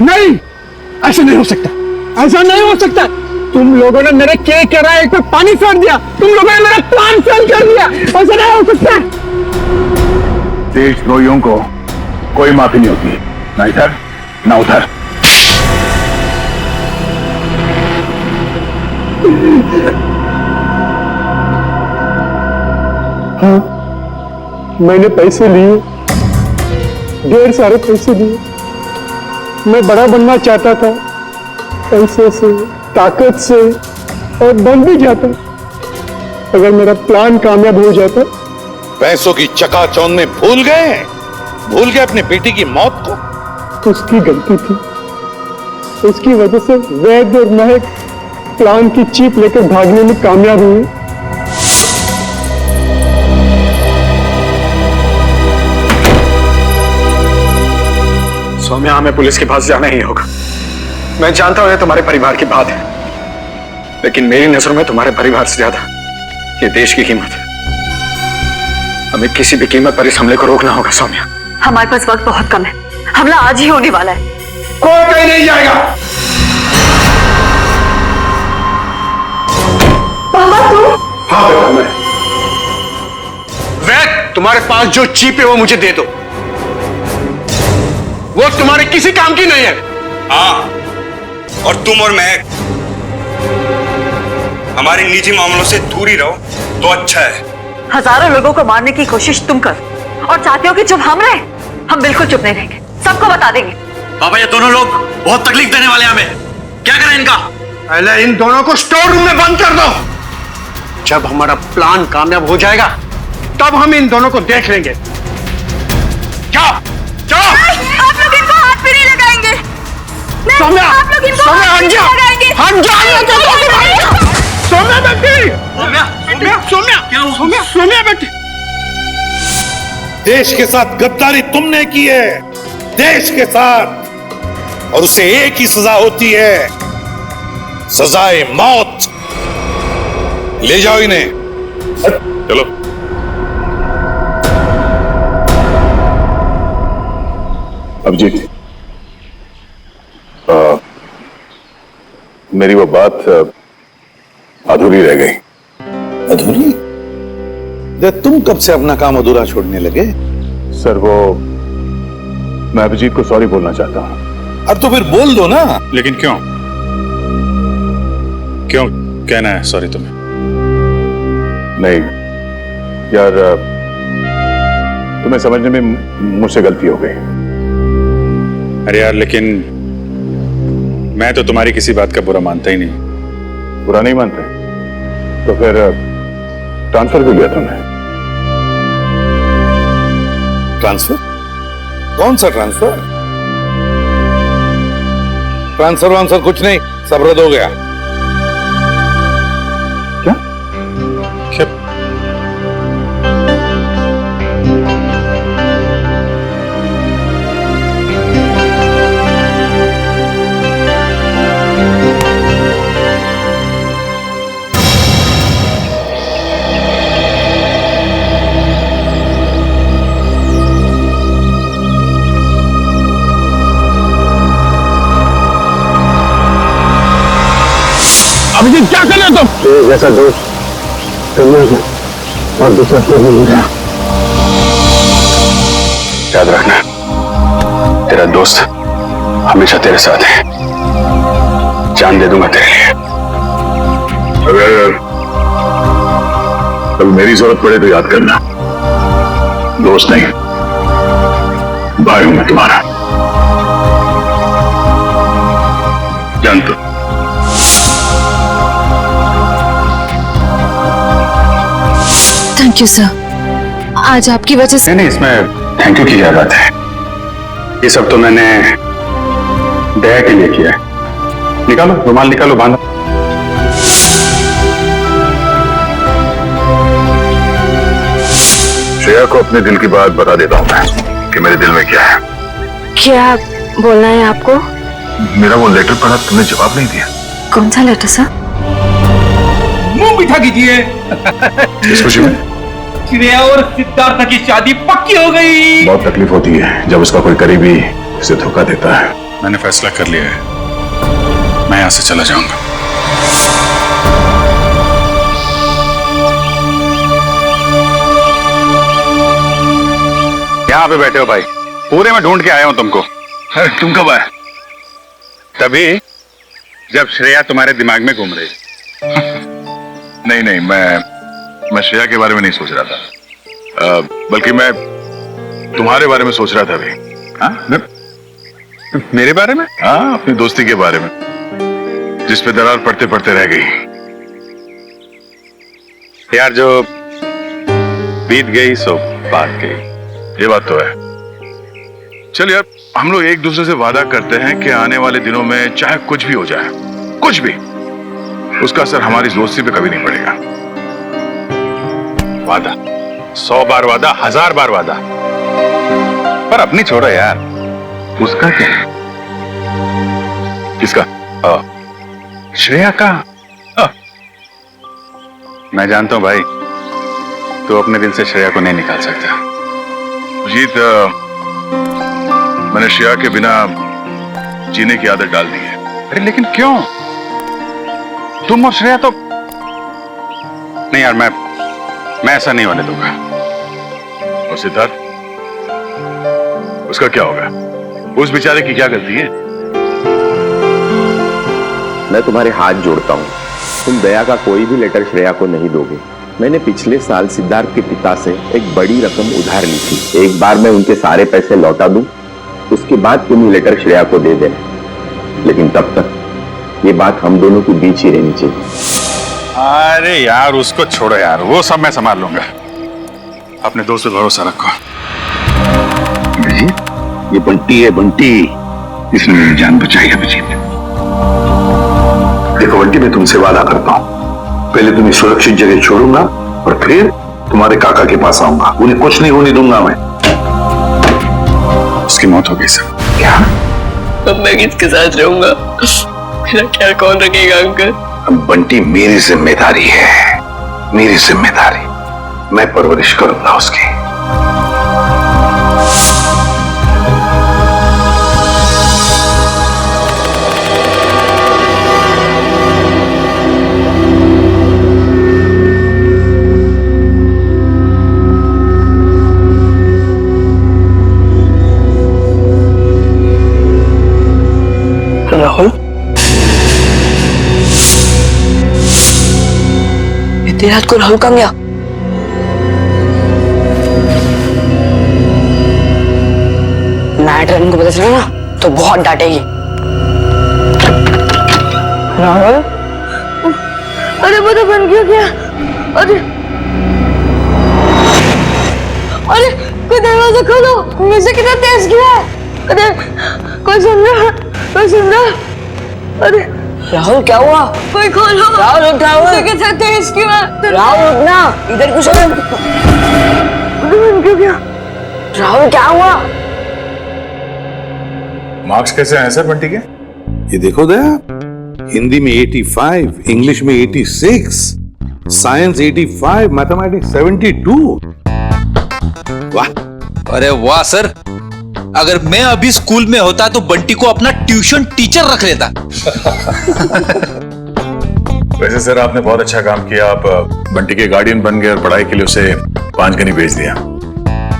Speaker 8: नहीं, ऐसा नहीं हो सकता, ऐसा नहीं हो सकता। तुम लोगों ने मेरे केक के राय पे पानी फेर दिया, तुम लोगों ने मेरा प्लान फेल कर दिया, ऐसा नहीं हो सकता।
Speaker 7: देशद्रोहियों को कोई माफी नहीं होती, ना इधर ना उधर।
Speaker 8: हाँ, मैंने पैसे लिए, ढेर सारे पैसे लिए। मैं बड़ा बनना चाहता था, पैसे से, ताकत से, और बन भी जाता अगर मेरा प्लान कामयाब हो जाता।
Speaker 14: पैसों की चकाचौंध में भूल गए भूल गए अपनी बेटी की मौत को?
Speaker 8: उसकी गलती थी। उसकी वजह से वैद्य और महक प्लान की चीप लेकर भागने में कामयाब हुए। सौम्या, हमें पुलिस के पास जाना ही होगा। मैं जानता हूं ये तुम्हारे परिवार की बात है, लेकिन मेरी नजरों में तुम्हारे परिवार से ज्यादा ये देश की कीमत है। हमें किसी भी कीमत पर इस हमले को रोकना होगा। सौम्या,
Speaker 2: हमारे पास वक्त बहुत कम है, हमला आज ही होने वाला है।
Speaker 8: कोई कहीं नहीं जाएगा।
Speaker 2: पापा तुम?
Speaker 8: हाँ बेटा, मैं। वैद, तुम्हारे पास जो चीप है वो मुझे दे दो। वो तुम्हारे किसी काम की नहीं है।
Speaker 16: हाँ, और तुम और मैं हमारे निजी मामलों से दूर ही रहो तो अच्छा है।
Speaker 2: हजारों लोगों को मारने की कोशिश तुम कर और चाहते हो कि चुप हम रहे? हम बिल्कुल चुप नहीं रहेंगे, सबको बता देंगे।
Speaker 16: पापा, ये दोनों लोग बहुत तकलीफ देने वाले हैं हमें। क्या करें इनका?
Speaker 8: पहले इन दोनों को स्टोर रूम में बंद कर दो। जब हमारा प्लान कामयाब हो जाएगा तब हम इन दोनों को देख लेंगे। जाओ, जाओ।
Speaker 2: आप लोग इनको हाथ भी नहीं लगाएंगे। नहीं,
Speaker 8: सौम्या,
Speaker 2: आप लोग इनको
Speaker 8: सौम्या,
Speaker 2: हाथ भी नहीं लगाएंगे।
Speaker 8: हम जाएंगे। सौम्या बेटी, सौम्या, क्या हुआ? सौम्या, सौम्या बेटी।
Speaker 14: देश के साथ गद्दारी तुमने की है, देश के साथ, और उसे एक ही सजा होती है, सजाए मौत। ले जाओ इन्हें। चलो।
Speaker 7: अभिजीत, मेरी वो बात अधूरी रह गई।
Speaker 14: अधूरी? तुम कब से अपना काम अधूरा छोड़ने लगे?
Speaker 7: सर, वो मैं अभिजीत को सॉरी बोलना चाहता हूं।
Speaker 14: अब तो फिर बोल दो ना।
Speaker 13: लेकिन क्यों? क्यों कहना है सॉरी तुम्हें?
Speaker 7: नहीं यार, तुम्हें समझने में मुझसे गलती हो गई।
Speaker 13: अरे यार, लेकिन मैं तो तुम्हारी किसी बात का बुरा मानता ही नहीं।
Speaker 7: बुरा नहीं मानते? तो फिर ट्रांसफर क्यों किया तुमने?
Speaker 14: ट्रांसफर? कौन सा ट्रांसफर? ट्रांसफर वांसफर कुछ नहीं, सब रद्द हो गया।
Speaker 7: क्या?
Speaker 13: क्या?
Speaker 8: अभिजीत, क्या कर रहे हो तुम? जैसा दोस्त और दूसरा कोई नहीं रहा।
Speaker 7: याद रखना, तेरा दोस्त हमेशा तेरे साथ है। जान दे दूंगा तेरे लिए। अगर कभी मेरी जरूरत पड़े तो याद करना, दोस्त नहीं, भाई हूं मैं तुम्हारा। जान तो।
Speaker 4: थैंक यू सर, आज आपकी वजह से।
Speaker 7: नहीं, इसमें थैंक यू की क्या बात है। ये सब तो मैंने दया के लिए किया है। निकालो रुमाल, निकालो, बांधो। श्रेया को अपने दिल की बात बता देता हूं मैं कि मेरे दिल में क्या है।
Speaker 4: क्या बोलना है आपको?
Speaker 7: मेरा वो लेटर पढ़ा, तुमने जवाब नहीं दिया।
Speaker 4: कौन सा लेटर सर?
Speaker 17: मुंह मीठा कीजिए।
Speaker 7: इस खुशी में
Speaker 17: श्रेया और सिद्धार्थ की शादी पक्की हो गई।
Speaker 7: बहुत तकलीफ होती है जब उसका कोई करीबी उसे धोखा देता है।
Speaker 13: मैंने फैसला कर लिया है, मैं यहां से चला जाऊंगा।
Speaker 7: यहाँ पे बैठे हो भाई, पूरे में ढूंढ के आया हूं तुमको। तुम कब आए?
Speaker 13: तभी जब श्रेया तुम्हारे दिमाग में घूम रही।
Speaker 7: नहीं नहीं, मैं श्रेया के बारे में नहीं सोच रहा था, बल्कि मैं तुम्हारे बारे में सोच रहा था अभी। हाँ?
Speaker 13: मेरे बारे में?
Speaker 7: हाँ, अपनी दोस्ती के बारे में, जिस पे दरार पड़ते पड़ते रह गई।
Speaker 13: यार, जो बीत गई सो बात गई।
Speaker 7: ये बात तो है, चल यार, हम लोग एक दूसरे से वादा करते हैं कि आने वाले दिनों में चाहे कुछ भी हो जाए, कुछ भी, उसका असर हमारी दोस्ती पे कभी नहीं पड़ेगा। वादा, 100 बार वादा, 1000 बार वादा। पर अपनी छोड़ो यार, उसका क्या है? किसका? श्रेया का। मैं जानता हूं भाई, तो अपने दिल से श्रेया को नहीं निकाल सकता। जीत, मैंने श्रेया के बिना जीने की आदत डाल दी है। अरे लेकिन क्यों? तुम और श्रेया तो नहीं यार, मैं ऐसा नहीं होने दूंगा। और सिद्धार्थ, उसका क्या होगा? उस बेचारे की क्या गलती है?
Speaker 12: मैं तुम्हारे हाथ जोड़ता हूँ, तुम दया का कोई भी लेटर श्रेया को नहीं दोगे। मैंने पिछले साल सिद्धार्थ के पिता से एक बड़ी रकम उधार ली थी। एक बार मैं उनके सारे पैसे लौटा दूं, उसके बाद तुम ये लेटर श्रेया को दे देना। लेकिन तब तक ये बात हम दोनों के बीच ही रहनी चाहिए।
Speaker 7: अरे यार उसको छोड़ो यार, वो सब मैं संभाल लूंगा। अपने दोस्त पे भरोसा रखो।
Speaker 14: ये बंटी है, बंटी, इसने मेरी जान बचाई है। अभिजीत देखो बंटी, मैं तुमसे वादा करता हूं, पहले तुम्हें सुरक्षित जगह छोड़ूंगा और फिर तुम्हारे काका के पास आऊंगा। उन्हें कुछ नहीं होने दूंगा मैं।
Speaker 7: उसकी मौत हो गई सर।
Speaker 14: क्या?
Speaker 18: अब मैं किसके साथ रहूंगा? मेरा ख्याल कौन रखेगा अंकल?
Speaker 14: बंटी मेरी जिम्मेदारी है, मेरी जिम्मेदारी। मैं परवरिश करूंगा उसकी।
Speaker 18: राहुल, इतनी रात को राहुल कहाँ गया? नाइट रन को पता चला ना तो बहुत डांटेगी। राहुल,
Speaker 2: अरे वो तो बन गया। अरे कोई दरवाजा खोलो, मुझे कितना तेज किया है। अरे कोई सुन रहा? अरे
Speaker 18: राहुल क्या हुआ?
Speaker 2: कोई खोलो।
Speaker 18: राहुल क्या हुआ?
Speaker 2: मुझे कितना तेज किया।
Speaker 18: राहुल उठना, इधर कुछ
Speaker 2: क्यों गया?
Speaker 18: राहुल क्या हुआ?
Speaker 7: मार्क्स कैसे हैं सर बंटी के?
Speaker 14: ये देखो दया, हिंदी में 85, इंग्लिश में 86, साइंस 85, मैथमेटिक्स 72। वाह!
Speaker 16: अरे वाह सर, अगर मैं अभी स्कूल में होता तो बंटी को अपना ट्यूशन टीचर रख लेता।
Speaker 7: वैसे सर आपने बहुत अच्छा काम किया। आप बंटी के गार्डियन बन गए और पढ़ाई के लिए उसे पांचगनी भेज दिया।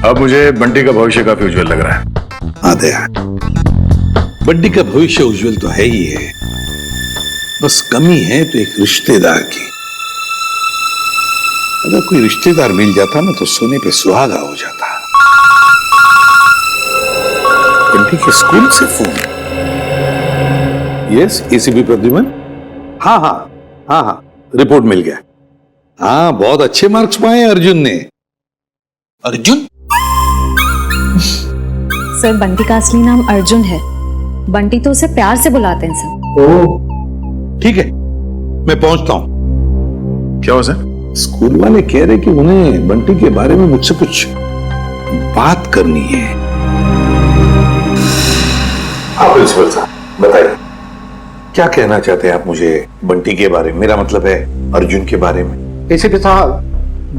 Speaker 7: अब मुझे बंटी का भविष्य काफी उज्जवल लग रहा है।
Speaker 14: हाँ दया, बंटी का भविष्य उज्जवल तो है ही है, बस कमी है तो एक रिश्तेदार की। अगर कोई रिश्तेदार मिल जाता ना तो सोने पे सुहागा हो जाता। बंटी के स्कूल से फोन। Yes, ACP Pradyuman. हाँ, रिपोर्ट मिल गया। हाँ, बहुत अच्छे मार्क्स पाए अर्जुन ने।
Speaker 16: अर्जुन?
Speaker 4: सर, बंटी का असली नाम अर्जुन है। बंटी तो उसे प्यार से बुलाते हैं सर।
Speaker 14: ओह, ठीक है, मैं पहुंचता हूं।
Speaker 7: क्या हो सर?
Speaker 14: स्कूल वाले कह रहे कि उन्हें बंटी के बारे में मुझसे कुछ बात करनी है। हाँ प्रिंसिपल साहब, बताइए क्या कहना चाहते हैं आप मुझे बंटी के बारे में? मेरा मतलब है अर्जुन के बारे में।
Speaker 19: एसीपी साहब,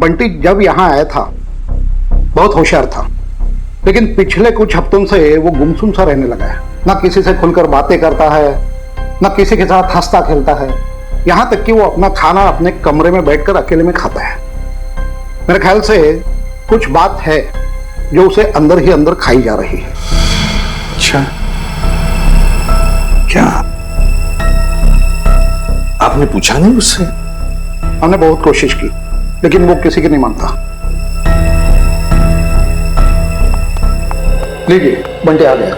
Speaker 19: बंटी जब यहाँ आया था बहुत होशियार था, लेकिन पिछले कुछ हफ्तों से वो गुमसुम सा रहने लगा है। ना किसी से खुलकर बातें करता है, ना किसी के साथ हंसता खेलता है। यहाँ तक कि वो अपना खाना अपने कमरे में बैठकर अकेले में खाता है। मेरे ख्याल से कुछ बात है जो उसे अंदर ही अंदर खाई जा रही है।
Speaker 14: अच्छा, क्या आपने पूछा नहीं उससे?
Speaker 19: हमने बहुत कोशिश की, लेकिन वो किसी की नहीं मानता। लीजिए, बंटी आ गया।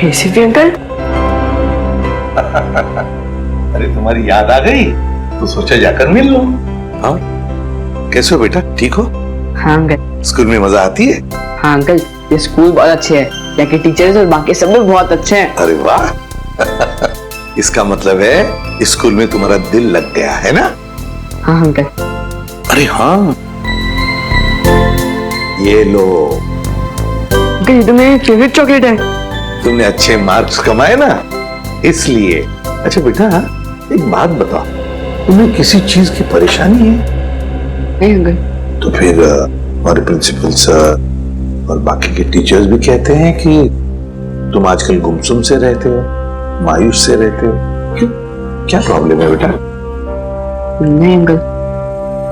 Speaker 18: ACP uncle.
Speaker 14: अरे तुम्हारी याद आ गई तो सोचा जाकर मिल लो। हाँ, कैसे हो बेटा, ठीक हो?
Speaker 18: हाँ अंकल।
Speaker 14: स्कूल में मजा आती है?
Speaker 18: हाँ अंकल, ये स्कूल बहुत अच्छे है, यहाँ के टीचर्स और बाकी सब भी बहुत अच्छे हैं।
Speaker 14: अरे वाह इसका मतलब है स्कूल में तुम्हारा दिल लग गया है ना?
Speaker 18: हाँ अंकल।
Speaker 14: अरे हाँ ये लो।
Speaker 18: अंकल ये तो मेरी फेवरेट चॉकलेट है।
Speaker 14: तुमने अच्छे मार्क्स कमाए ना इसलिए। अच्छा बेटा एक बात बताओ, तुम्हें किसी चीज की परेशानी है?
Speaker 18: नहीं अंकल।
Speaker 14: तो फिर हमारे प्रिंसिपल सर और बाकी के टीचर्स भी कहते हैं कि तुम आजकल गुमसुम से रहते हो, मायूस से रहते हो। क्यों, क्या प्रॉब्लम है बेटा?
Speaker 18: नहीं अंकल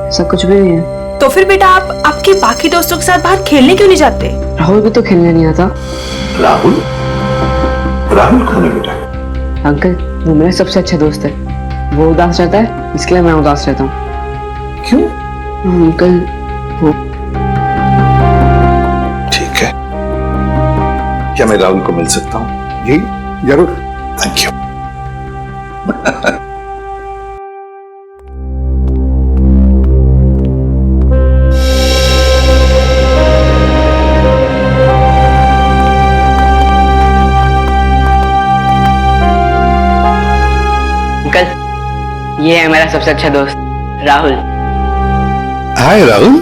Speaker 18: ऐसा कुछ भी नहीं है।
Speaker 2: तो फिर बेटा आप आपके बाकी दोस्तों के साथ बाहर खेलने क्यों नहीं जाते?
Speaker 18: राहुल भी तो खेलने नहीं आता।
Speaker 14: राहुल? राहुल कौन है बेटा?
Speaker 18: अंकल वो मेरा सबसे अच्छा दोस्त है, वो उदास रहता है इसलिए मैं उदास रहता हूँ।
Speaker 14: क्यों?
Speaker 18: अंकल वो।
Speaker 14: ठीक है, क्या मैं राहुल को मिल सकता हूँ?
Speaker 19: जी जरूर।
Speaker 14: Thank you.
Speaker 18: अंकल ये है मेरा सबसे अच्छा दोस्त राहुल।
Speaker 14: हाय राहुल,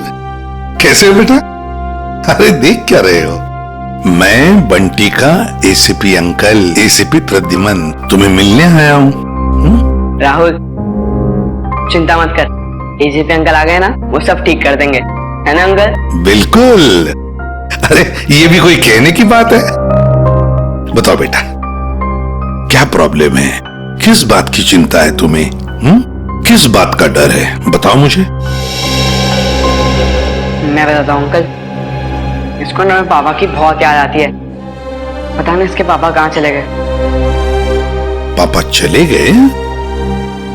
Speaker 14: कैसे हो बेटा? अरे देख क्या रहे हो? मैं बंटी का एसीपी अंकल, एसीपी प्रद्युमन तुम्हें मिलने आया हूँ।
Speaker 18: राहुल चिंता मत कर, एसीपी अंकल आ गए ना वो सब ठीक कर देंगे, है ना अंकल?
Speaker 14: बिल्कुल। अरे ये भी कोई कहने की बात है? बताओ बेटा क्या प्रॉब्लम है, किस बात की चिंता है तुम्हें? किस बात का डर है बताओ मुझे।
Speaker 18: मैं बताता हूँ अंकल, इसको ना पापा की बहुत याद आती है। पता नहीं इसके पापा कहाँ चले गए।
Speaker 14: पापा चले गए?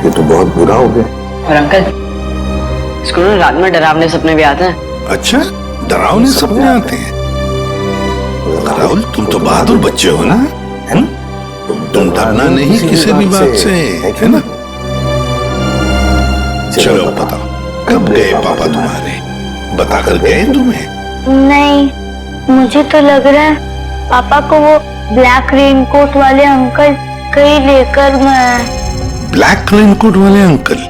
Speaker 14: ये तो बहुत बुरा हो गया।
Speaker 18: और अंकल इसको ना रात में डरावने सपने भी आते हैं।
Speaker 14: अच्छा डरावने सपने आते हैं? राहुल तुम तो बहादुर बच्चे हो ना, तुम डरना नहीं किसी भी बात से, है ना? चलो बताओ कब गए पापा तुम्हारे, बता कर गए तुम्हें?
Speaker 11: नहीं मुझे तो लग रहा है पापा को वो ब्लैक रेनकोट वाले अंकल कहीं लेकर गए।
Speaker 14: ब्लैक रेनकोट वाले अंकल?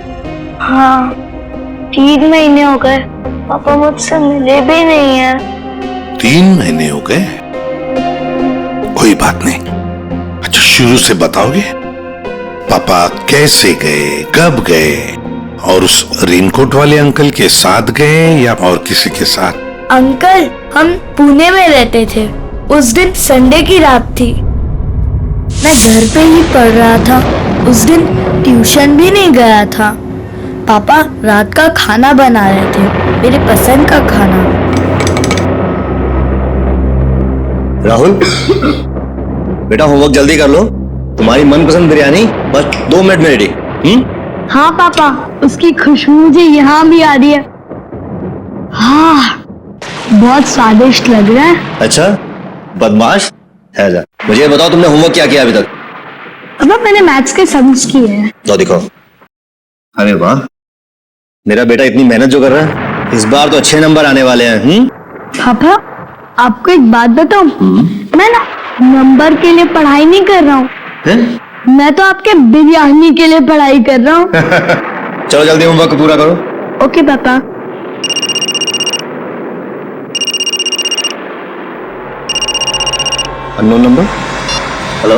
Speaker 11: हाँ 3 महीने हो गए पापा मुझसे मिले भी नहीं है।
Speaker 14: 3 महीने हो गए? कोई बात नहीं। अच्छा शुरू से बताओगे पापा कैसे गए, कब गए, और उस रेनकोट वाले अंकल के साथ गए या और किसी के साथ?
Speaker 11: अंकल हम पुणे में रहते थे, उस दिन संडे की रात थी, मैं घर पे ही पढ़ रहा था, उस दिन ट्यूशन भी नहीं गया था। पापा रात का खाना बना रहे थे, मेरे पसंद का खाना।
Speaker 20: राहुल बेटा होमवर्क जल्दी कर लो, तुम्हारी मनपसंद बिरयानी बस 2 मिनट में रेडी।
Speaker 11: हाँ पापा उसकी खुशबू मुझे यहाँ भी आ रही है। हाँ बहुत स्वादिष्ट लग रहा है।
Speaker 20: अच्छा बदमाश है जा, मुझे ये बताओ तुमने होमवर्क क्या किया अभी तक?
Speaker 11: पापा मैंने मैथ्स के सम्स किए हैं।
Speaker 20: तो दिखाओ। अरे वाह मेरा बेटा इतनी मेहनत जो कर रहा है, इस बार तो अच्छे नंबर आने वाले हैं।
Speaker 11: पापा आपको एक बात बताऊं, मैं ना नंबर के लिए पढ़ाई नहीं कर रहा हूँ, मैं तो आपके बिरयानी के लिए पढ़ाई कर रहा हूँ।
Speaker 20: चलो जल्दी होमवर्क पूरा करो।
Speaker 11: ओके पापा।
Speaker 20: Unknown number. हेलो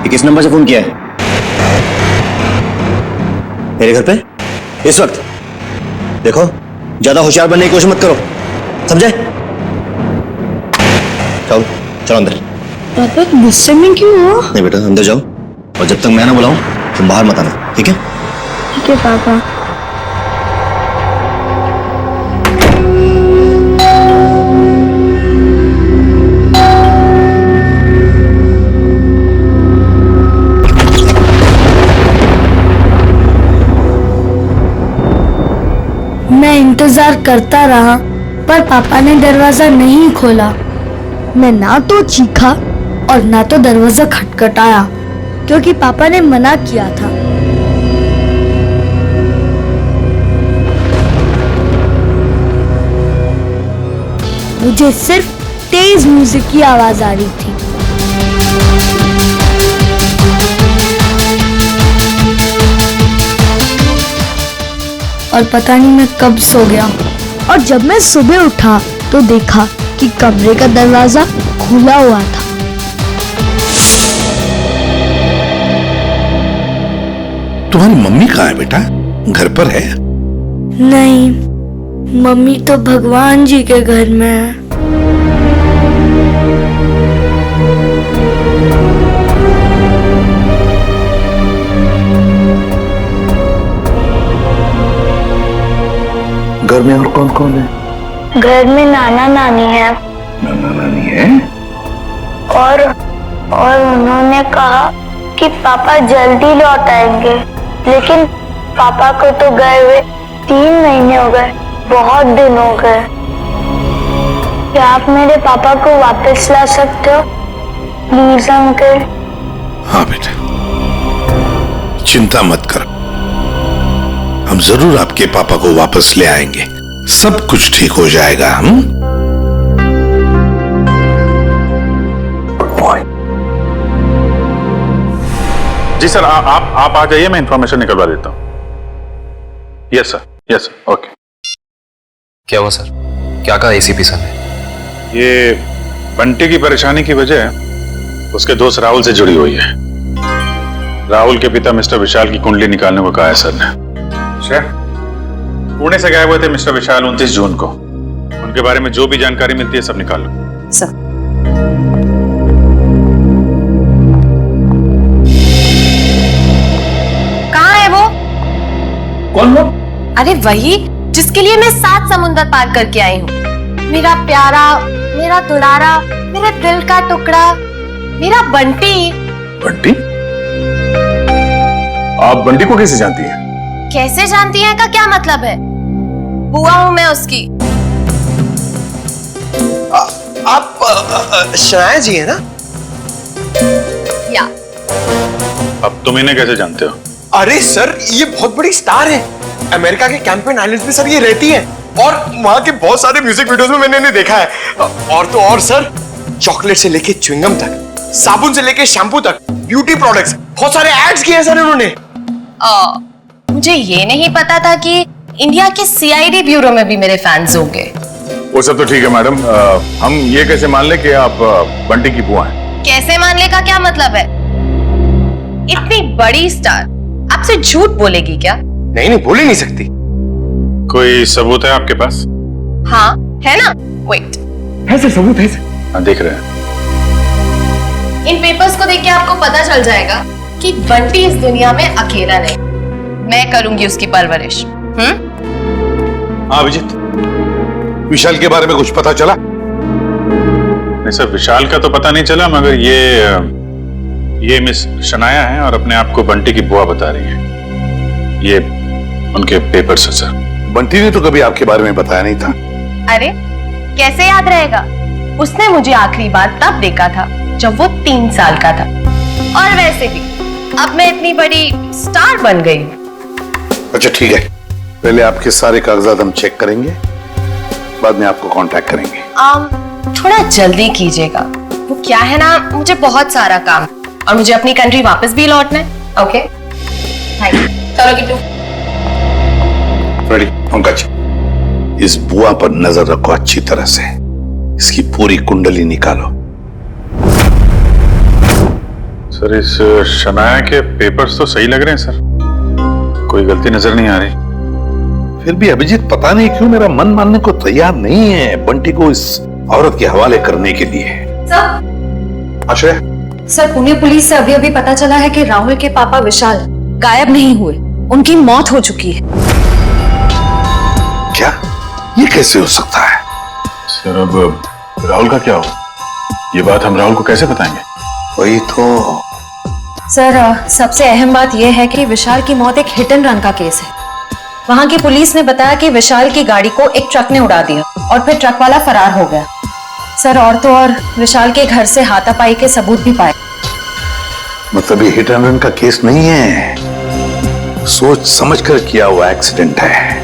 Speaker 20: ये किस नंबर से फोन किया है? मेरे घर पे इस वक्त? देखो ज्यादा होशियार बनने की कोशिश मत करो, समझे? चलो चलो अंदर।
Speaker 11: पापा गुस्से में क्यों हो?
Speaker 20: नहीं बेटा अंदर जाओ, और जब तक मैं ना बुलाऊं तुम बाहर मत आना, ठीक है?
Speaker 11: ठीक है पापा। मैं इंतजार करता रहा पर पापा ने दरवाजा नहीं खोला। मैं ना तो चीखा और ना तो दरवाजा खटखटाया, क्योंकि पापा ने मना किया था। मुझे सिर्फ तेज म्यूजिक की आवाज आ रही थी। और पता नहीं मैं कब सो गया, और जब मैं सुबह उठा तो देखा कि कमरे का दरवाजा खुला हुआ था।
Speaker 14: तुम्हारी मम्मी कहाँ है बेटा? घर पर है?
Speaker 11: नहीं, मम्मी तो भगवान जी के घर में है।
Speaker 14: घर में और कौन कौन है?
Speaker 11: घर में नाना नानी है।
Speaker 14: नाना नानी है?
Speaker 11: और उन्होंने कहा कि पापा जल्दी लौट आएंगे, लेकिन पापा को तो गए हुए 3 महीने हो गए, बहुत दिन हो गए। क्या आप मेरे पापा को वापस ला सकते हो प्लीज अंकल?
Speaker 14: हाँ बेटा, चिंता मत करो, हम जरूर आपके पापा को वापस ले आएंगे। सब कुछ ठीक हो जाएगा। हम
Speaker 13: जी सर, आप आ जाइए, मैं इंफॉर्मेशन निकलवा देता हूँ। Yes sir, okay.
Speaker 21: क्या हुआ सर? क्या कहा एसीपी सर ने?
Speaker 13: ये बंटी की परेशानी की वजह उसके दोस्त राहुल से जुड़ी हुई है। राहुल के पिता मिस्टर विशाल की कुंडली निकालने को कहा है सर ने। पुणे से गए हुए थे मिस्टर विशाल 29 जून को। उनके बारे में जो भी जानकारी मिलती है सब निकाल लो।
Speaker 5: सर, कहाँ है वो?
Speaker 1: कौन वो?
Speaker 2: अरे वही जिसके लिए मैं 7 समुंदर पार करके आई हूँ। मेरा प्यारा, मेरा दुलारा, मेरे दिल का टुकड़ा, मेरा बंटी।
Speaker 13: बंटी? आप बंटी को कैसे जानती हैं?
Speaker 2: कैसे जानती हैं का क्या मतलब है? बुआ हूँ मैं उसकी।
Speaker 20: आप शनाया जी है ना?
Speaker 2: या।
Speaker 13: अब तुम इन्हें कैसे जानते हो?
Speaker 20: अरे सर, ये बहुत बड़ी स्टार है। अमेरिका के कैंपेन आइलैंड्स में सर ये रहती है, और वहां के बहुत सारे म्यूजिक वीडियोस में मैंने इन्हें देखा है। और तो और सर, चॉकलेट से लेके च्युइंगम तक, साबुन से लेके शैम्पू तक, ब्यूटी प्रोडक्ट्स, बहुत सारे एड्स किए हैं सर इन्होंने।
Speaker 2: मुझे ये नहीं पता था कि इंडिया के सीआईडी ब्यूरो में भी मेरे फैंस होंगे।
Speaker 13: वो सब तो ठीक है मैडम, हम ये कैसे मान ले कि आप बंटी की बुआ हैं?
Speaker 2: कैसे मानने का क्या मतलब है? इतनी बड़ी स्टार आपसे झूठ बोलेगी क्या?
Speaker 20: नहीं, बोल ही नहीं सकती।
Speaker 13: कोई सबूत है आपके पास?
Speaker 2: हाँ है ना, वेट।
Speaker 20: है सर, सबूत है सर।
Speaker 13: हाँ, देख रहे हैं।
Speaker 2: इन पेपर्स को देख के आपको पता चल जाएगा कि बंटी इस दुनिया में अकेला नहीं, मैं करूंगी उसकी परवरिश।
Speaker 14: हाँ अभिजीत, विशाल के बारे में कुछ पता चला?
Speaker 13: नहीं सर, विशाल का तो पता नहीं चला, मगर ये मिस शनाया है और अपने आप को बंटी की बुआ बता रही है। ये उनके पेपर्स है सर।
Speaker 14: बंटी ने तो कभी आपके बारे में बताया नहीं था।
Speaker 2: अरे कैसे याद रहेगा? उसने मुझे आखिरी बार तब देखा था जब वो 3 साल का था। और वैसे भी अब मैं इतनी बड़ी स्टार बन गई हूँ।
Speaker 14: अच्छा ठीक है, पहले आपके सारे कागजात हम चेक करेंगे, बाद में आपको कांटेक्ट करेंगे।
Speaker 2: थोड़ा जल्दी कीजिएगा, वो क्या है ना, मुझे बहुत सारा काम और मुझे अपनी कंट्री वापस भी लौटना है। Okay thank you. चलो किट्टू।
Speaker 14: रेडी पंकज, इस बुआ पर नजर रखो अच्छी तरह से, इसकी पूरी कुंडली निकालो।
Speaker 13: सर, इस शनाया के पेपर्स तो सही लग रहे हैं सर, कोई गलती नजर नहीं आ रही।
Speaker 14: फिर भी अभिजीत पता नहीं क्यों मेरा मन मानने को तैयार नहीं है बंटी को इस औरत के हवाले करने के लिए।
Speaker 4: सर,
Speaker 14: आश्रय,
Speaker 4: सर पुणे पुलिस से अभी पता चला है कि राहुल के पापा विशाल गायब नहीं हुए, उनकी मौत हो चुकी है।
Speaker 14: क्या? ये कैसे हो सकता है?
Speaker 13: सर अब राहुल का क्या हो? ये बात हम राहुल को कैसे बताएंगे?
Speaker 14: वही तो।
Speaker 4: सर सबसे अहम बात यह है कि विशाल की मौत एक हिट एंड रन का केस है। वहां की पुलिस ने बताया कि विशाल की गाड़ी को एक ट्रक ने उड़ा दिया और फिर ट्रक वाला फरार हो गया। सर और तो और विशाल के घर से हाथापाई के सबूत भी पाए।
Speaker 14: मतलब ये हिट एंड रन का केस नहीं है, सोच समझकर किया हुआ एक्सीडेंट है।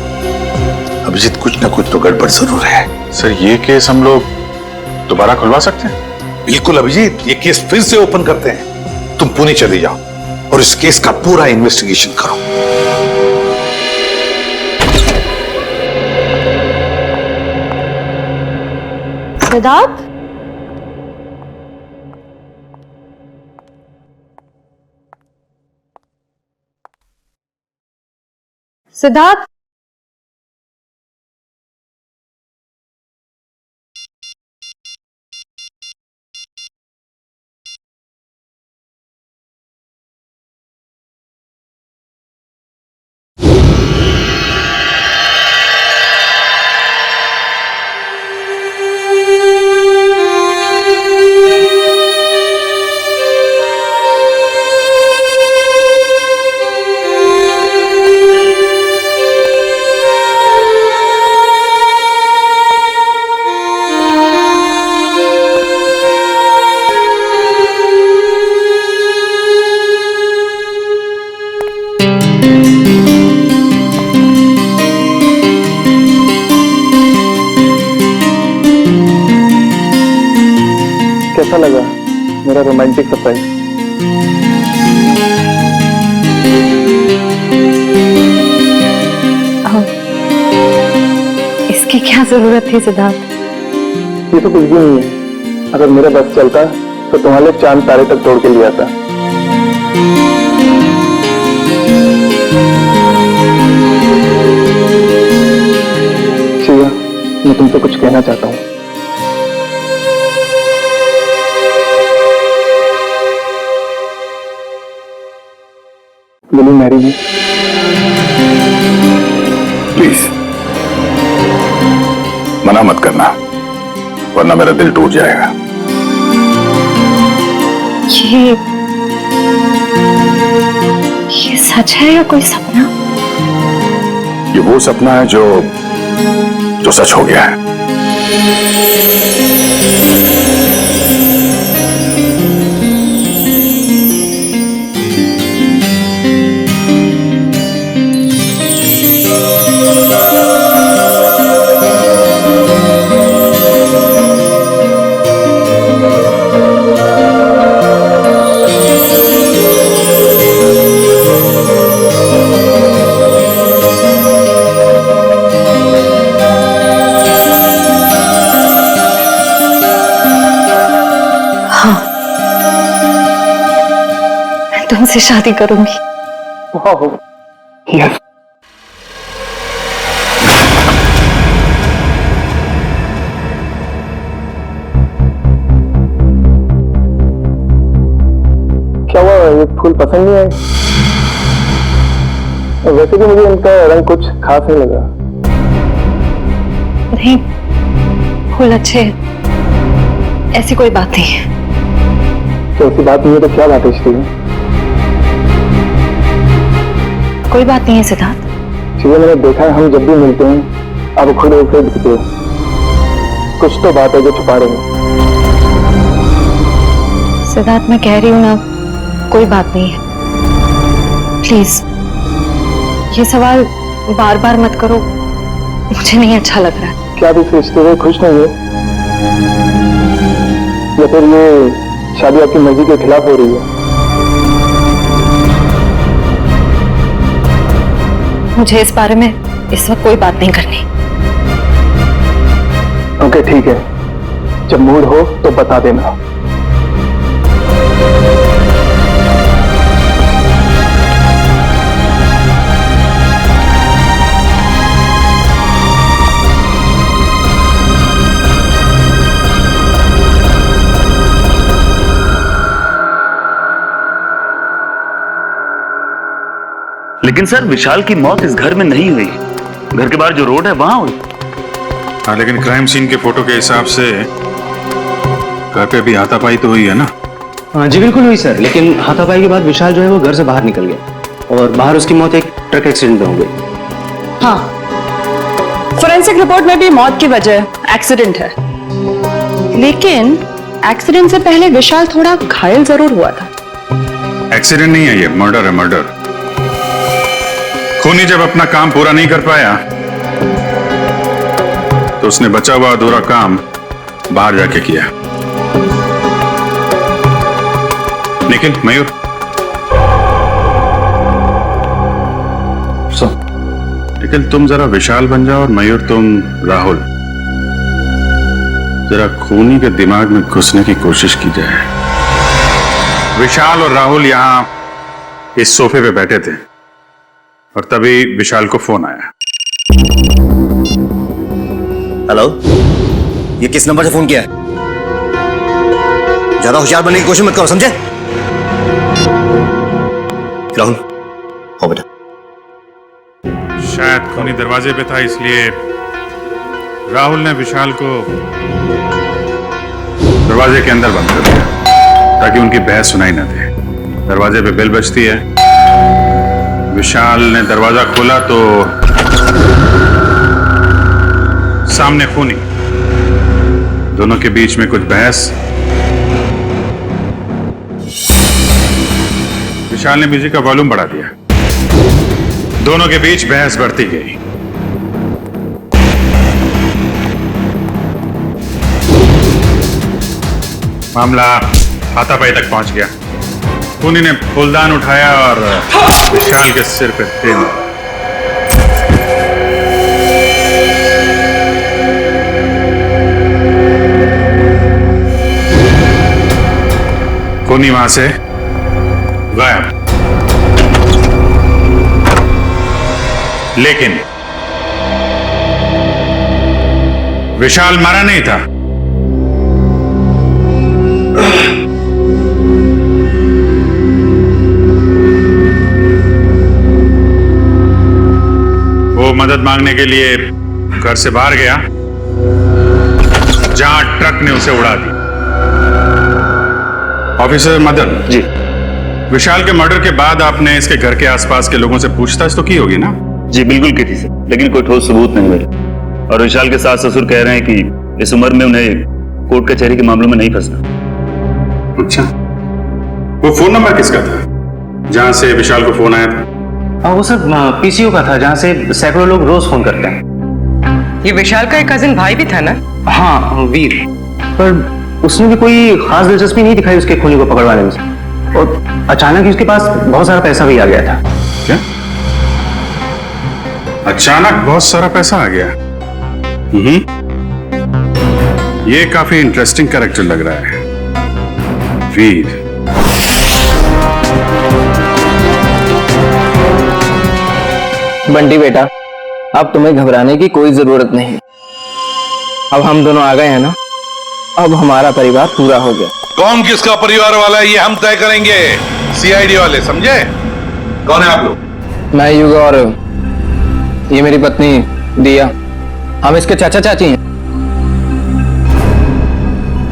Speaker 14: अभिजीत, कुछ ना कुछ तो गड़बड़ जरूर है।
Speaker 13: सर ये केस हम लोग दोबारा खुलवा सकते हैं?
Speaker 14: बिल्कुल अभिजीत, ये केस फिर से ओपन करते हैं। तुम पुणे चले जाओ और इस केस का पूरा इन्वेस्टिगेशन करो।
Speaker 4: सिद्धार्थ, सिद्धार्थ,
Speaker 9: कैसा लगा मेरा रोमांटिक सरप्राइज?
Speaker 4: इसकी क्या जरूरत थी सिद्धार्थ?
Speaker 9: ये तो कुछ भी नहीं है। अगर मेरा बस चलता तो तुम्हारे चांद तारे तक तोड़ के लिया था। शिवा, मैं तुमसे कुछ कहना चाहता हूँ। Will you marry me?
Speaker 14: Please मना मत करना, वरना मेरा दिल टूट जाएगा।
Speaker 4: ये सच है या कोई सपना?
Speaker 14: ये वो सपना है जो सच हो गया है।
Speaker 4: तुमसे शादी करूंगी।
Speaker 9: यस। क्या हुआ, ये फूल पसंद नहीं आए? वैसे भी मुझे इनका रंग कुछ खास नहीं लगा।
Speaker 4: नहीं, फूल अच्छे हैं, ऐसी कोई बात नहीं है।
Speaker 9: तो ऐसी बात नहीं है तो क्या बात है श्री?
Speaker 4: कोई बात नहीं है सिद्धार्थ।
Speaker 9: चलिए, मैंने देखा है हम जब भी मिलते हैं आप खुद एक से दिखते हो। कुछ तो बात है जो छुपा रहे हो।
Speaker 4: सिद्धार्थ, मैं कह रही हूँ ना, कोई बात नहीं है। प्लीज ये सवाल बार बार मत करो, मुझे नहीं अच्छा लग रहा है।
Speaker 9: क्या आप इस रिश्ते में खुश नहीं हो, या फिर ये शादी आपकी मर्जी के खिलाफ हो रही है?
Speaker 4: मुझे इस बारे में इस वक्त कोई बात नहीं करनी।
Speaker 9: ओके ठीक है, जब मूड हो तो बता देना।
Speaker 10: लेकिन सर, विशाल की मौत इस घर में नहीं हुई, घर के बाहर जो रोड है वहां हुई।
Speaker 13: हाँ, लेकिन क्राइम सीन के फोटो के हिसाब से घर पे भी हाथापाई तो हुई है ना?
Speaker 22: हाँ जी बिल्कुल हुई सर, लेकिन हाथापाई के बाद विशाल जो है वो घर से बाहर निकल गया और बाहर उसकी मौत एक ट्रक एक्सीडेंट में हो गई।
Speaker 5: हाँ, फोरेंसिक रिपोर्ट में भी मौत की वजह एक्सीडेंट है, लेकिन एक्सीडेंट से पहले विशाल थोड़ा घायल जरूर हुआ था।
Speaker 13: एक्सीडेंट नहीं है, ये मर्डर है, मर्डर। खूनी जब अपना काम पूरा नहीं कर पाया तो उसने बचा हुआ अधूरा काम बाहर जाके किया। निखिल, मयूर, निखिल तुम जरा विशाल बन जाओ और मयूर तुम राहुल। जरा खूनी के दिमाग में घुसने की कोशिश की जाए। विशाल और राहुल यहां इस सोफे पे बैठे थे और तभी विशाल को फोन आया।
Speaker 3: हेलो, ये किस नंबर से फोन किया है? ज्यादा होशियार बनने की कोशिश मत करो, समझे? राहुल, हो बेटा।
Speaker 13: शायद खूनी दरवाजे पे था, इसलिए राहुल ने विशाल को दरवाजे के अंदर बंद कर दिया ताकि उनकी बहस सुनाई न दे। दरवाजे पे बेल बजती है। विशाल ने दरवाजा खोला तो सामने खूनी, दोनों के बीच में कुछ बहस। विशाल ने म्यूजिक का वॉल्यूम बढ़ा दिया। दोनों के बीच बहस बढ़ती गई। मामला हाथापाई तक पहुंच गया। खूनी ने फूलदान उठाया और विशाल के सिर पे फेंक दिया। खूनी वहां से गायब। लेकिन विशाल मरा नहीं था। वो मदद मांगने के लिए घर से बाहर गया जहां ट्रक ने उसे उड़ा दी। ऑफिसर मदन जी, विशाल के मर्डर के बाद आपने इसके घर के आसपास के लोगों से पूछताछ तो की होगी ना?
Speaker 10: जी बिल्कुल की थी सर, लेकिन कोई ठोस सबूत नहीं मिले। और विशाल के सास ससुर कह रहे हैं कि इस उम्र में उन्हें कोर्ट कचहरी के मामलों में नहीं फंसना।
Speaker 13: अच्छा, वो फोन नंबर किसका था जहां से विशाल को फोन आया था?
Speaker 22: वो सर पीसीओ का था, जहां से सैकड़ों लोग रोज फोन करते हैं।
Speaker 5: ये विशाल का एक कजिन भाई भी था ना?
Speaker 22: हाँ, वीर। पर उसने भी कोई खास दिलचस्पी नहीं दिखाई उसके खूनी को पकड़वाने में। और अचानक ही उसके पास बहुत सारा पैसा भी आ गया था।
Speaker 13: क्या? अचानक बहुत सारा पैसा आ गया? ये काफी इंटरेस्टिंग कैरेक्टर लग रहा है, वीर।
Speaker 15: बंटी बेटा, अब तुम्हें घबराने की कोई जरूरत नहीं। अब हम दोनों आ गए हैं ना, अब हमारा परिवार पूरा हो गया।
Speaker 14: कौन किसका परिवार वाला है ये हम तय करेंगे, सीआईडी वाले, समझे? कौन है आप लोग?
Speaker 15: मैं युग और ये मेरी पत्नी दिया, हम इसके चाचा चाची हैं।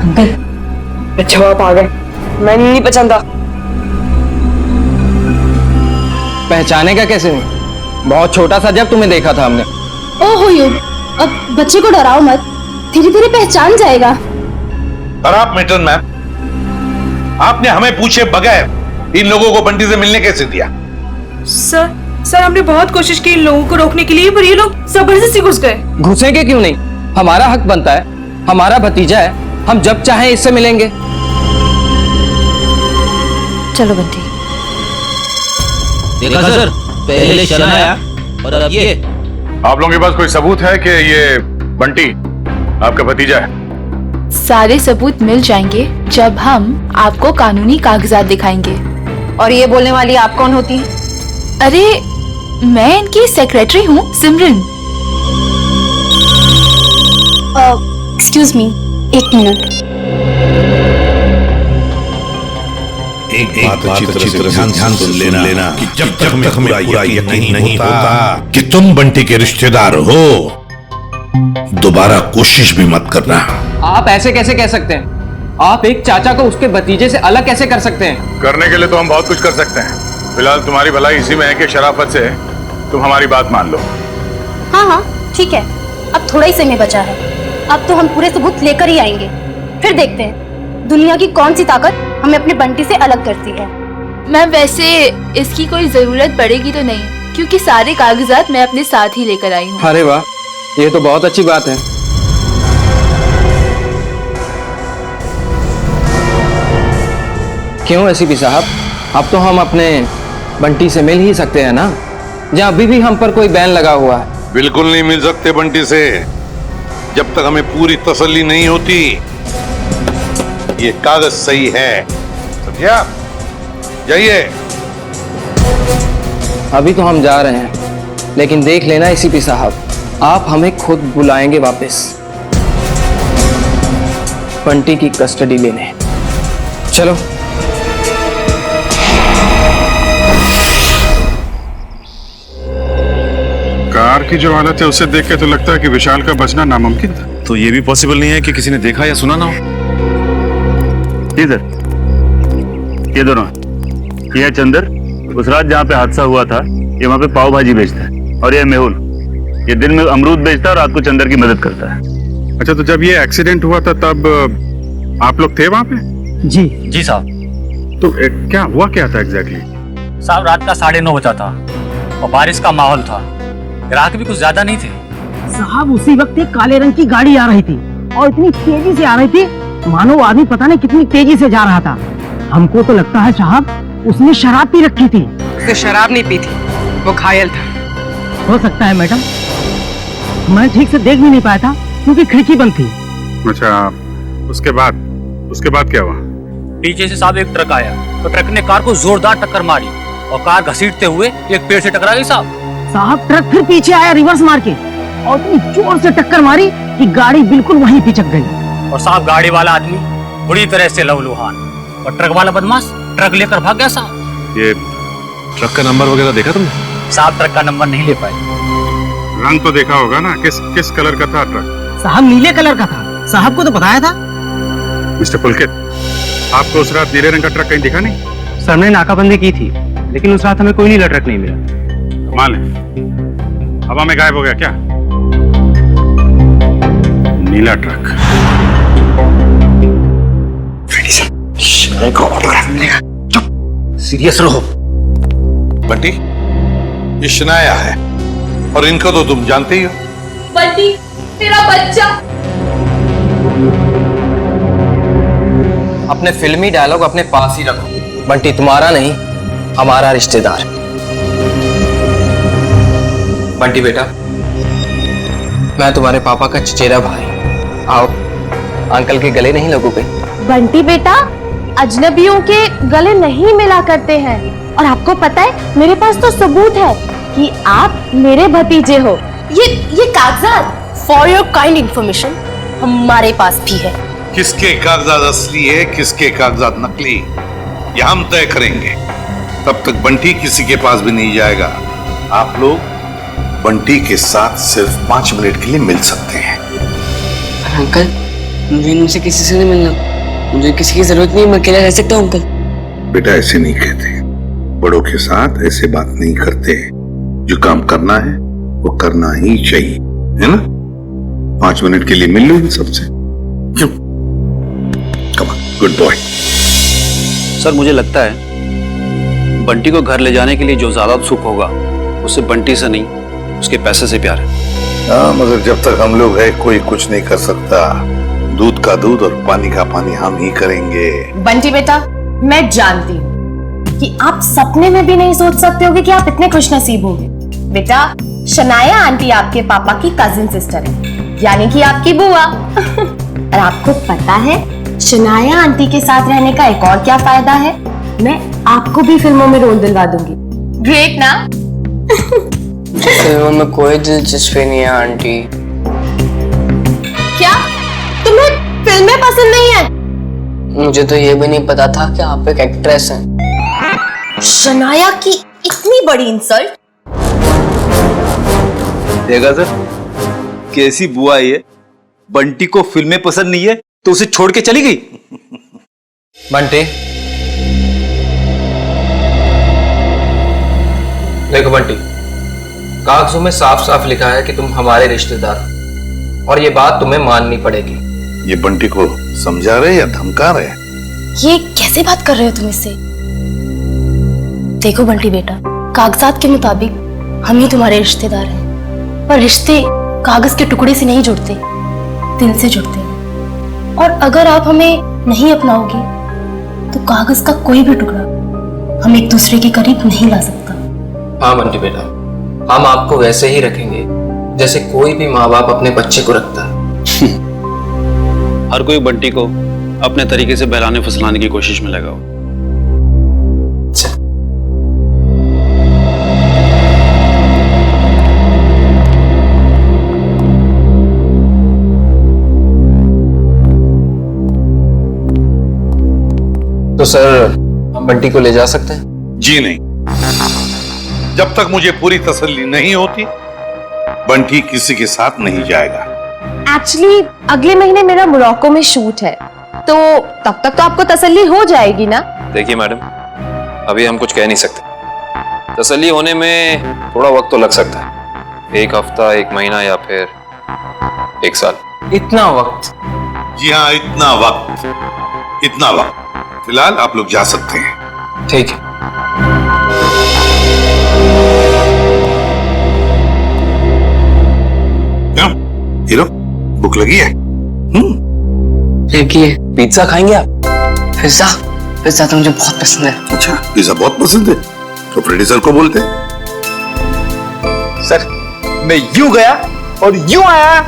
Speaker 5: अंकल, अच्छा आप आ गए, मैं नहीं पहचानता।
Speaker 15: पहचाने का कैसे नहीं? बहुत छोटा सा जब तुम्हें देखा था हमने।
Speaker 11: ओहो युग, अब बच्चे को डराओ मत, धीरे धीरे पहचान जाएगा।
Speaker 14: और आप मिल्टन मैम, आपने हमें पूछे बगैर इन लोगों को बंटी से मिलने कैसे दिया?
Speaker 5: सर हमने बहुत कोशिश की इन लोगों को रोकने के लिए, पर ये लोग जबरदस्ती घुस गए।
Speaker 15: घुसेंगे क्यों नहीं? हमारा हक बनता है, हमारा भतीजा है, हम जब चाहें इससे मिलेंगे।
Speaker 4: चलो बंटी।
Speaker 16: देखा सर, पहले शनाया और अब ये।
Speaker 7: आप लोगों के पास कोई सबूत है कि ये बंटी आपका भतीजा है?
Speaker 23: सारे सबूत मिल जाएंगे जब हम आपको कानूनी कागजात दिखाएंगे।
Speaker 4: और ये बोलने वाली आप कौन होती हैं?
Speaker 23: अरे मैं इनकी सेक्रेटरी हूँ, सिमरन।
Speaker 11: एक्सक्यूज मी, एक मिनट।
Speaker 14: एक बात अच्छी तरह ध्यान सुन लेना कि जब तक हमें पूरा यकीन नहीं होता कि तुम बंटी के रिश्तेदार हो, दोबारा कोशिश भी मत करना।
Speaker 15: आप ऐसे कैसे कह सकते हैं? आप एक चाचा को उसके भतीजे से अलग कैसे कर सकते हैं?
Speaker 7: करने के लिए तो हम बहुत कुछ कर सकते हैं। फिलहाल तुम्हारी भलाई इसी में है कि शराफत से तुम हमारी बात मान लो।
Speaker 11: हाँ, ठीक है, अब थोड़ा ही समय बचा है। अब तो हम पूरे सबूत लेकर ही आएंगे, फिर देखते हैं दुनिया की कौन सी ताकत हमें अपने बंटी से अलग करती है।
Speaker 23: मैम वैसे इसकी कोई जरूरत पड़ेगी तो नहीं, क्योंकि सारे कागजात मैं अपने साथ ही लेकर आई हूँ।
Speaker 15: अरे वाह, ये तो बहुत अच्छी बात है। क्यों एसीपी साहब, अब तो हम अपने बंटी से मिल ही सकते हैं ना, जहाँ अभी भी हम पर कोई बैन लगा हुआ है।
Speaker 14: बिल्कुल नहीं मिल सकते बंटी से, जब तक हमें पूरी तसल्ली नहीं होती ये कागज सही है। समझा? जाइए।
Speaker 15: अभी तो हम जा रहे हैं, लेकिन देख लेना एसीपी साहब, आप हमें खुद बुलाएंगे वापस बंटी की कस्टडी लेने। चलो।
Speaker 13: कार की जो हालत है उसे देख के तो लगता है कि विशाल का बचना नामुमकिन था।
Speaker 3: तो ये भी पॉसिबल नहीं है कि किसी ने देखा या सुना ना हो।
Speaker 10: जी सर, ये दोनों, ये है चंदर, उस रात जहाँ पे हादसा हुआ था ये वहाँ पे पाव भाजी बेचता है, और ये मेहुल, ये दिन में अमरूद बेचता है और रात को चंदर की मदद करता है।
Speaker 13: अच्छा, तो जब ये एक्सीडेंट हुआ था तब आप लोग थे वहाँ पे?
Speaker 6: जी साहब।
Speaker 13: तो क्या हुआ, क्या था एग्जैक्टली?
Speaker 6: साहब रात का 9:30 बजा था और बारिश का माहौल था, ग्राहक भी कुछ ज्यादा नहीं थे।
Speaker 8: साहब उसी वक्त एक काले रंग की गाड़ी आ रही थी और इतनी तेजी से आ रही थी मानो वो आदमी पता नहीं कितनी तेजी से जा रहा था। हमको तो लगता है साहब उसने शराब पी रखी थी।
Speaker 5: उसने शराब नहीं पी थी, वो घायल था।
Speaker 8: हो सकता है मैडम, मैं ठीक से देख भी नहीं पाया था क्योंकि खिड़की बंद थी।
Speaker 13: अच्छा, उसके बाद क्या हुआ?
Speaker 6: पीछे से साहब एक ट्रक आया तो ट्रक ने कार को जोरदार टक्कर मारी और कार घसीटते हुए एक पेड़ से टकरा गई
Speaker 8: साहब ट्रक फिर पीछे आया रिवर्स मार के और इतनी जोर से टक्कर मारी कि गाड़ी बिल्कुल वहीं पिचक गई।
Speaker 6: और साहब गाड़ी वाला आदमी बुरी तरह से लहूलुहान और ट्रक वाला बदमाश ट्रक लेकर भाग गया साहब।
Speaker 3: ये ट्रक का नंबर वगैरह देखा तुमने?
Speaker 6: साहब ट्रक का नंबर नहीं ले पाए।
Speaker 13: रंग तो देखा होगा ना, किस कलर का था ट्रक?
Speaker 8: साहब नीले कलर का था, साहब को तो बताया था।
Speaker 13: मिस्टर पुलकित, आपको उस रात नीले रंग का ट्रक कहीं दिखा नहीं?
Speaker 22: सर ने नाकाबंदी की थी, लेकिन उस रात हमें कोई नीला ट्रक नहीं मिला।
Speaker 13: कमाल है, हवा में गायब हो गया क्या नीला ट्रक?
Speaker 14: को ऑटोग्राफ मिलेगा। चुप, सीरियस रहो। बंटी, ये शनाया है और इनको तो तुम जानते ही हो।
Speaker 2: बंटी, मेरा बच्चा।
Speaker 15: अपने फिल्मी डायलॉग अपने पास ही रखो। बंटी तुम्हारा नहीं, हमारा रिश्तेदार। बंटी बेटा, मैं तुम्हारे पापा का चचेरा भाई। आओ, अंकल के गले नहीं लगोगे?
Speaker 2: बंटी बेटा, अजनबियों के गले नहीं मिला करते हैं और आपको पता है मेरे पास तो सबूत है कि आप मेरे भतीजे हो। ये कागजात फॉर योर काइंड इंफॉर्मेशन हमारे पास भी है।
Speaker 14: किसके कागजात असली है, किसके कागजात नकली, ये हम तय करेंगे। तब तक बंटी किसी के पास भी नहीं जाएगा। आप लोग बंटी के साथ सिर्फ 5 मिनट के लिए मिल सकते हैं।
Speaker 18: अंकल, मुझे इनसे किसी से नहीं मिलना, मुझे किसी की जरूरत नहीं, मैं अकेला रह सकता हूँ अंकल।
Speaker 14: बेटा ऐसे नहीं कहते, बड़ों के साथ ऐसे बात नहीं करते। जो काम करना है वो करना ही चाहिए, है ना? 5 मिनट के लिए मिल लो इन सबसे। क्यों? Come on, good boy.
Speaker 1: Sir मुझे लगता है बंटी को घर ले जाने के लिए जो ज्यादा उत्सुक होगा उसे बंटी से नहीं उसके पैसे से प्यार है।
Speaker 14: हाँ, मगर जब तक हम लोग हैं कोई कुछ नहीं कर सकता। दूध का दूध और पानी का पानी हम ही करेंगे।
Speaker 2: बंटी बेटा, मैं जानती हूँ कि आप सपने में भी नहीं सोच सकते होगे कि आप इतने खुशनसीब होंगे। बेटा, शनाया आंटी आपके पापा की कजिन सिस्टर है, यानी कि आपकी बुआ। और आपको पता है शनाया आंटी के साथ रहने का एक और क्या फायदा है? मैं आपको भी फिल्मों में रोल दिलवा दूंगी। ग्रेट ना?
Speaker 18: फिल्मों में कोई दिलचस्पी नहीं है आंटी।
Speaker 2: क्या तुम्हें फिल्में पसंद नहीं है?
Speaker 18: मुझे तो ये भी नहीं पता था कि आप एक एक्ट्रेस हैं।
Speaker 2: शनाया की इतनी बड़ी इंसल्ट।
Speaker 16: देखा सर, कैसी बुआ है ये? बंटी को फिल्में पसंद नहीं है तो उसे छोड़ के चली गई।
Speaker 15: बंटी, देखो बंटी, कागजों में साफ साफ लिखा है कि तुम हमारे रिश्तेदार हो और ये बात तुम्हें माननी पड़ेगी।
Speaker 14: ये बंटी को समझा रहे या धमका रहे?
Speaker 2: ये कैसे बात कर रहे हो तुम इससे? देखो बंटी बेटा, कागजात के मुताबिक हम ही तुम्हारे रिश्तेदार हैं, पर रिश्ते कागज के टुकड़े से नहीं जुड़ते, दिल से जुड़ते हैं। और अगर आप हमें नहीं अपनाओगे तो कागज का कोई भी टुकड़ा हम एक दूसरे के करीब नहीं ला सकता।
Speaker 15: हाँ बंटी बेटा, हम आपको वैसे ही रखेंगे जैसे कोई भी माँ बाप अपने बच्चे को रखता है।
Speaker 12: हर कोई बंटी को अपने तरीके से बहलाने फुसलाने की कोशिश में लगा हो।
Speaker 15: तो सर, हम बंटी को ले जा सकते हैं?
Speaker 14: जी नहीं, जब तक मुझे पूरी तसल्ली नहीं होती बंटी किसी के साथ नहीं जाएगा।
Speaker 2: एक्चुअली अगले महीने मेरा मोरक्को में शूट है, तो तब तक तो आपको तसल्ली हो जाएगी ना?
Speaker 21: देखिए मैडम, अभी हम कुछ कह नहीं सकते। तसल्ली होने में थोड़ा वक्त तो लग सकता है, 1 हफ्ता, 1 महीना या फिर 1 साल।
Speaker 15: इतना वक्त?
Speaker 14: जी हाँ, इतना वक्त। फिलहाल आप लोग जा सकते हैं।
Speaker 15: ठीक है।
Speaker 14: क्यों हीरो, भूख लगी है?
Speaker 15: लगी है। पिज्जा खाएंगे आप? पिज्जा तो मुझे बहुत पसंद है।
Speaker 14: अच्छा, पिज्जा बहुत पसंद है तो प्रोड्यूसर को बोलते।
Speaker 20: सर, मैं यूं गया और यूं आया।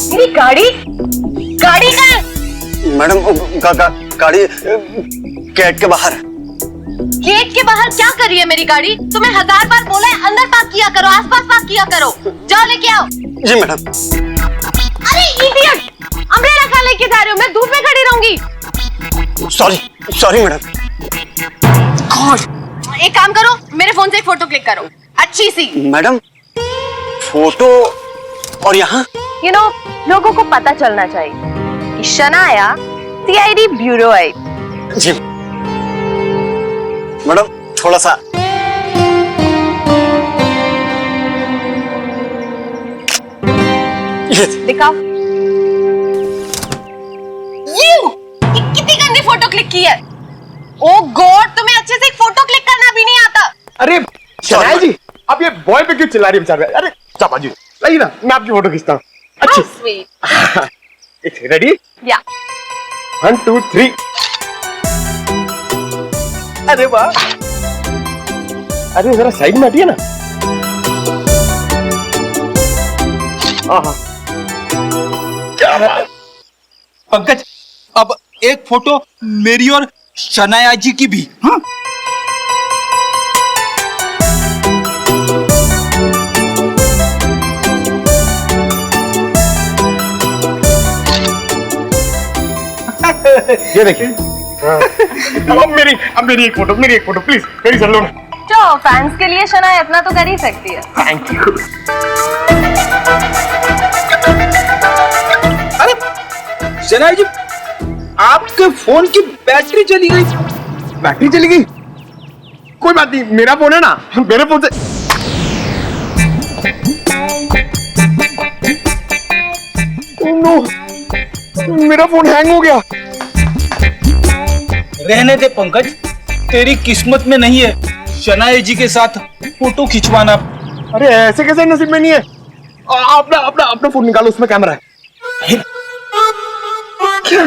Speaker 2: मेरी गाड़ी का
Speaker 3: मैडम, गाड़ी गेट के बाहर।
Speaker 2: गेट के बाहर क्या कर रही है मेरी गाड़ी? तुम्हें 1000 बार बोला है अंदर पार्क किया करो, आसपास पार्क किया करो। जाओ लेके आओ।
Speaker 3: जी मैडम।
Speaker 2: अरे इडियट, अम्ब्रेला कहाँ लेके जा रहे हो? मैं धूप में खड़ी रहूंगी।
Speaker 3: Sorry madam.
Speaker 2: एक काम करो, मेरे फोन से एक फोटो क्लिक करो, अच्छी सी।
Speaker 3: मैडम, फोटो और यहाँ?
Speaker 2: लोगों को पता चलना चाहिए कि शनाया सीआईडी ब्यूरो आई।
Speaker 3: जी मैडम, थोड़ा सा।
Speaker 2: दिखाओ। कितनी गंदी फोटो क्लिक की है। ओ गॉड, तुम्हें अच्छे से एक फोटो क्लिक करना भी नहीं आता।
Speaker 20: अरे शनाया जी, आप ये बॉय पे क्यों चिल्ला रही है बेचारे? अरे चापा जी, लाइए ना, मैं आपकी फोटो खींचता हूँ। अच्छी।
Speaker 2: स्वीट।
Speaker 20: रेडी?
Speaker 2: या।
Speaker 20: 1 2 3। अरे वाह, अरे जरा साइड में हटिए ना। क्या बात।
Speaker 16: पंकज, अब एक फोटो मेरी और शनाया जी की भी। हाँ?
Speaker 20: ये देखिए। अब मेरी एक फोटो प्लीज, मेरी सर लो ना।
Speaker 2: तो फैंस के लिए शनाया इतना तो कर ही सकती है।
Speaker 20: Thank you.
Speaker 16: अरे शनाया जी, आपके फोन की बैटरी चली गई।
Speaker 20: बैटरी चली गई? कोई बात नहीं, मेरा फोन है ना, मेरे फोन से। नो, मेरा फोन हैंग हो गया।
Speaker 16: रहने दे पंकज, तेरी किस्मत में नहीं है शनाया जी के साथ फोटो खिंचवाना।
Speaker 20: अरे ऐसे कैसे नसीब में नहीं है? अपना फोन निकालो, उसमें कैमरा है। क्या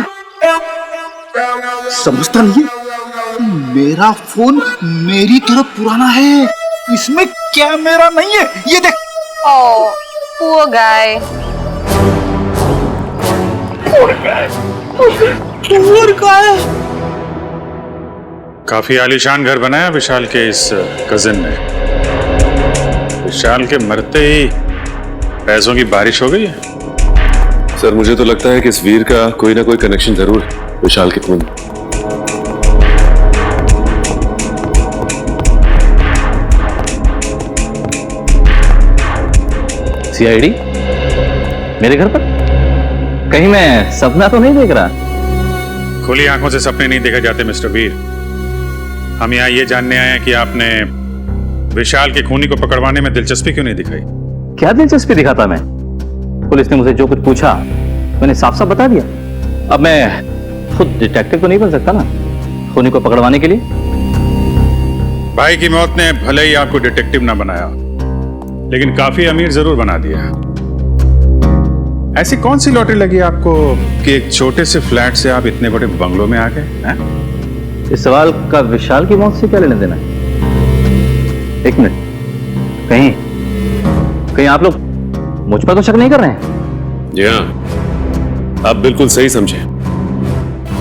Speaker 16: समझता नहीं है? मेरा फोन मेरी तरह पुराना है, इसमें कैमरा नहीं है। ये देख।
Speaker 2: ओह, poor guy।
Speaker 13: काफी आलीशान घर बनाया विशाल के इस कजिन ने। विशाल के मरते ही पैसों की बारिश हो गई है।
Speaker 17: सर, मुझे तो लगता है कि इस वीर का कोई ना कोई कनेक्शन जरूर है विशाल के खून।
Speaker 1: सीआईडी मेरे घर पर? कहीं मैं सपना तो नहीं देख रहा?
Speaker 13: खुली आंखों से सपने नहीं देखे जाते मिस्टर वीर। हम यहाँ ये जानने आए हैं कि आपने विशाल के खूनी को पकड़वाने में दिलचस्पी क्यों नहीं दिखाई?
Speaker 1: क्या दिलचस्पी दिखाता मैं? पुलिस ने मुझे जो कुछ पूछा मैंने साफ साफ बता दिया। अब मैं खुद डिटेक्टिव तो नहीं बन सकता ना खूनी को पकड़वाने के लिए।
Speaker 13: भाई की मौत ने भले ही आपको डिटेक्टिव ना बनाया, लेकिन काफी अमीर जरूर बना दिया। ऐसी कौन सी लॉटरी लगी आपको कि एक छोटे से फ्लैट से आप इतने बड़े बंगलों में आ गए?
Speaker 22: इस सवाल का विशाल की मौत से क्या लेना देना है? एक मिनट, कहीं आप लोग मुझ पर तो शक नहीं कर रहे हैं?
Speaker 17: जी हाँ, आप बिल्कुल सही समझे।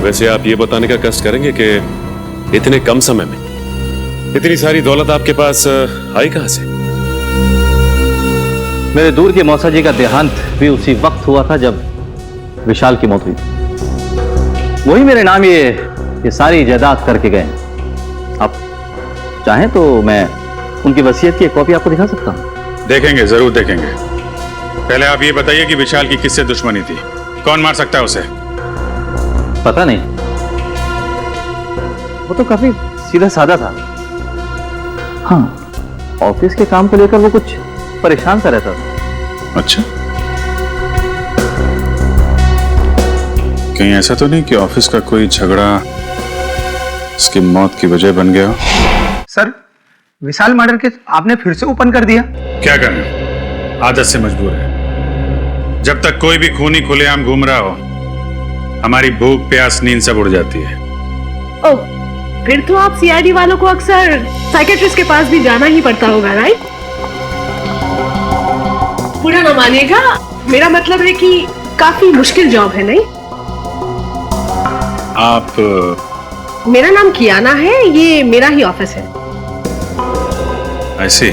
Speaker 17: वैसे आप ये बताने का कष्ट करेंगे कि इतने कम समय में इतनी सारी दौलत आपके पास आई कहां से?
Speaker 22: मेरे दूर के मौसा जी का देहांत भी उसी वक्त हुआ था जब विशाल की मौत हुई। वही मेरे नाम ये सारी जायदाद करके गए। आप चाहें तो मैं उनकी वसीयत की एक कॉपी आपको दिखा सकता हूं।
Speaker 13: देखेंगे, जरूर देखेंगे। पहले आप ये बताइए कि विशाल की किससे दुश्मनी थी? कौन मार सकता है उसे?
Speaker 22: पता नहीं, वो तो काफी सीधा साधा था। हाँ, ऑफिस के काम को लेकर वो कुछ परेशान सा रहता था।
Speaker 13: अच्छा, कहीं ऐसा तो नहीं कि ऑफिस का कोई झगड़ा उसकी मौत की वजह बन गया?
Speaker 4: सर, विशाल मर्डर केस आपने फिर से ओपन कर दिया।
Speaker 13: क्या करना, आदत से मजबूर है। जब तक कोई भी खूनी खुलेआम घूम रहा हो, हमारी भूख प्यास नींद सब उड़ जाती है।
Speaker 5: ओह, फिर तो आप सीआईडी वालों को अक्सर साइकेट्रिस्ट के पास भी जाना ही पड़ता होगा, राइट? पूरा न मानिएगा, मेरा मतलब है कि काफी मुश्किल जॉब है, नहीं?
Speaker 13: आप?
Speaker 5: मेरा नाम कियाना है, ये मेरा ही ऑफिस है।
Speaker 13: ऐसे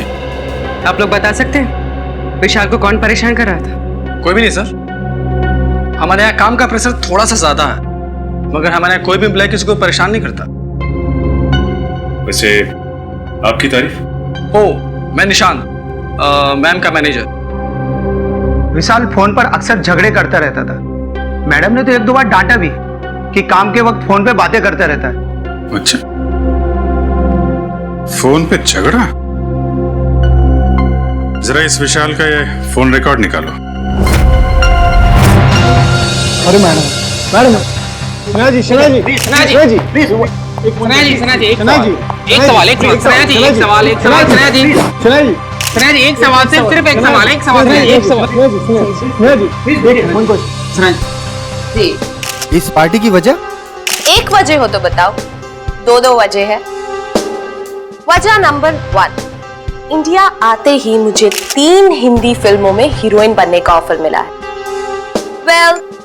Speaker 18: आप लोग बता सकते हैं विशाल को कौन परेशान कर रहा था?
Speaker 9: कोई भी नहीं सर। हमारे यहाँ काम का प्रेशर थोड़ा सा ज्यादा है, मगर हमारे यहाँ कोई भी एम्प्लॉय किसी को परेशान नहीं करता।
Speaker 13: वैसे आपकी तारीफ?
Speaker 9: ओ, मैं निशान, मैम का मैनेजर।
Speaker 4: विशाल फोन पर अक्सर झगड़े करता रहता था। मैडम ने तो एक दो बार डांटा भी कि काम के वक्त फोन पे बातें करता रहता है।
Speaker 13: अच्छा, फोन पे झगड़ा? जरा इस विशाल का ये फोन रिकॉर्ड निकालो।
Speaker 15: अरे मैडम, सना जी,
Speaker 18: सना जी, सना जी, एक सवाल, एक सवाल।
Speaker 19: इस पार्टी की वजह?
Speaker 2: एक वजह हो तो बताओ, दो वजह है। वजह नंबर 1, इंडिया आते ही मुझे 3 हिंदी फिल्मों में हीरोइन बनने का ऑफर मिला है।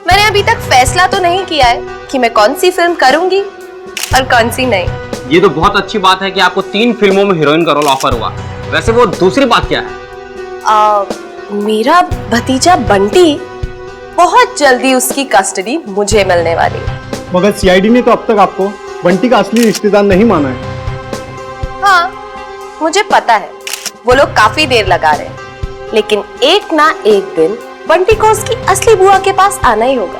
Speaker 2: मैंने अभी तक फैसला तो नहीं किया है कि मैं कौन सी फिल्म करूंगी और कौन सी नहीं।
Speaker 22: ये तो बहुत अच्छी बात है कि आपको 3 फिल्मों में हीरोइन का रोल ऑफर हुआ। वैसे वो दूसरी बात क्या है?
Speaker 2: मेरा भतीजा बंटी, बहुत जल्दी उसकी कस्टडी मुझे मिलने वाली है।
Speaker 15: मगर सीआईडी ने तो अब तक आपको बंटी का असली रिश्तेदार नहीं माना है।
Speaker 2: हाँ, मुझे पता है वो लोग काफी देर लगा रहे हैं, लेकिन एक ना एक दिन बंटी को उसकी असली बुआ के पास आना ही होगा।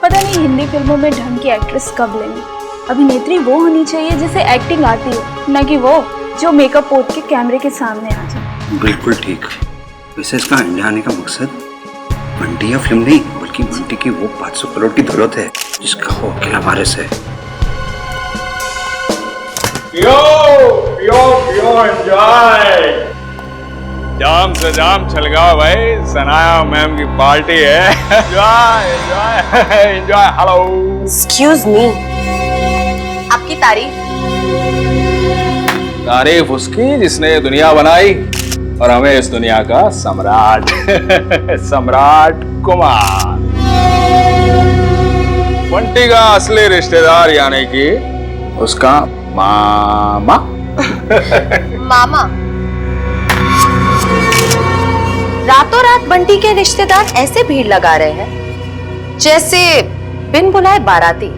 Speaker 11: पता नहीं हिंदी फिल्मों में ढंग की एक्ट्रेस कब लेंगे। अभिनेत्री वो होनी चाहिए जिसे एक्टिंग आती हो, न कि वो जो मेकअप पोत के कैमरे के सामने आ जाए।
Speaker 9: बिल्कुल ठीक। वैसे इसका इंडिया आने का मकसद बंटी या फिल्म नहीं, बल्कि बंटी की वो 500 करोड़ की दौलत है जिसका वो अकेला वारिस है।
Speaker 14: पियो पियो पियो, एंजॉय। जाम से जाम छलगाओ भाई, सनाया मैम की पार्टी है। Enjoy enjoy enjoy. Hello,
Speaker 2: excuse me, आपकी
Speaker 9: तारीफ उसकी जिसने ये दुनिया बनाई और हमें इस दुनिया का सम्राट सम्राट कुमार। बंटी का असली रिश्तेदार यानी कि उसका मामा।
Speaker 2: मामा? रातों रात बंटी के रिश्तेदार ऐसे भीड़ लगा रहे हैं जैसे बिन बुलाए बाराती।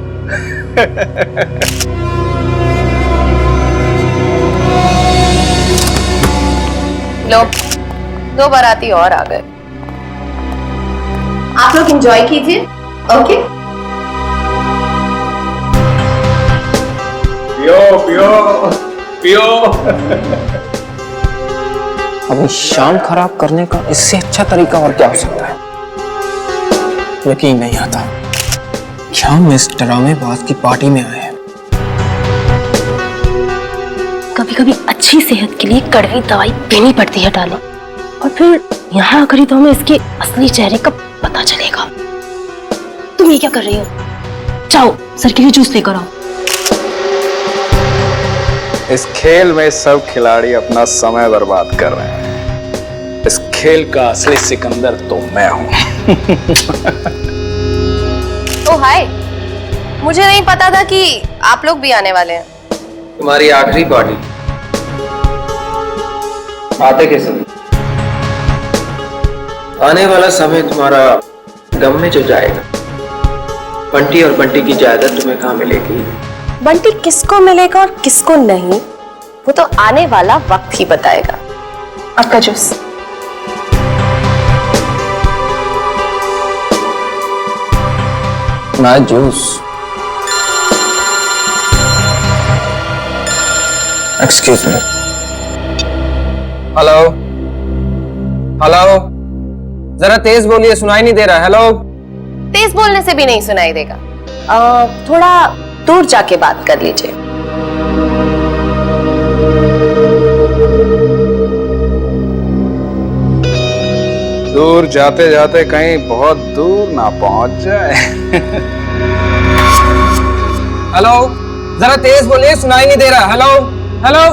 Speaker 2: लो, 2 बाराती और आ गए। आप लोग एंजॉय कीजिए, ओके?
Speaker 14: पियो पियो पियो।
Speaker 15: अब शाम खराब करने का इससे अच्छा तरीका और क्या हो सकता है? यकीन नहीं आता कि हम इस ड्रामेबाज की पार्टी में आए हैं।
Speaker 2: कभी कभी अच्छी सेहत के लिए कड़वी दवाई पीनी पड़ती है डार्लिंग, और फिर यहाँ आकर ही तो हमें इसके असली चेहरे का पता चलेगा। तुम ये क्या कर रही हो? जाओ सर के लिए जूस लेकर आओ।
Speaker 7: इस खेल में सब खिलाड़ी अपना समय बर्बाद कर रहे हैं। इस खेल का असली सिकंदर तो मैं हूं।
Speaker 2: ओ हाय, मुझे नहीं पता था कि आप लोग भी आने वाले हैं।
Speaker 15: तुम्हारी आखिरी पार्टी आते के समय, आने वाला समय तुम्हारा गम में जो जाएगा। बंटी और बंटी की जायदाद तुम्हें कहाँ मिलेगी?
Speaker 2: बंटी किसको मिलेगा और किसको नहीं, वो तो आने वाला वक्त ही बताएगा। आपका जूस।
Speaker 15: ना juice. Excuse me. Hello hello, जरा तेज बोलिए, सुनाई नहीं दे रहा। हेलो।
Speaker 2: तेज बोलने से भी नहीं सुनाई देगा, थोड़ा दूर जाके बात कर लीजिए।
Speaker 7: दूर जाते जाते कहीं बहुत दूर ना पहुंच जाए।
Speaker 15: हेलो, जरा तेज बोलिए, सुनाई नहीं दे रहा। Hello hello.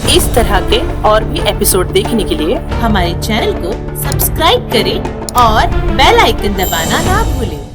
Speaker 10: इस तरह के और भी एपिसोड देखने के लिए हमारे चैनल को सब्सक्राइब करें और बेल आइकन दबाना ना भूलें।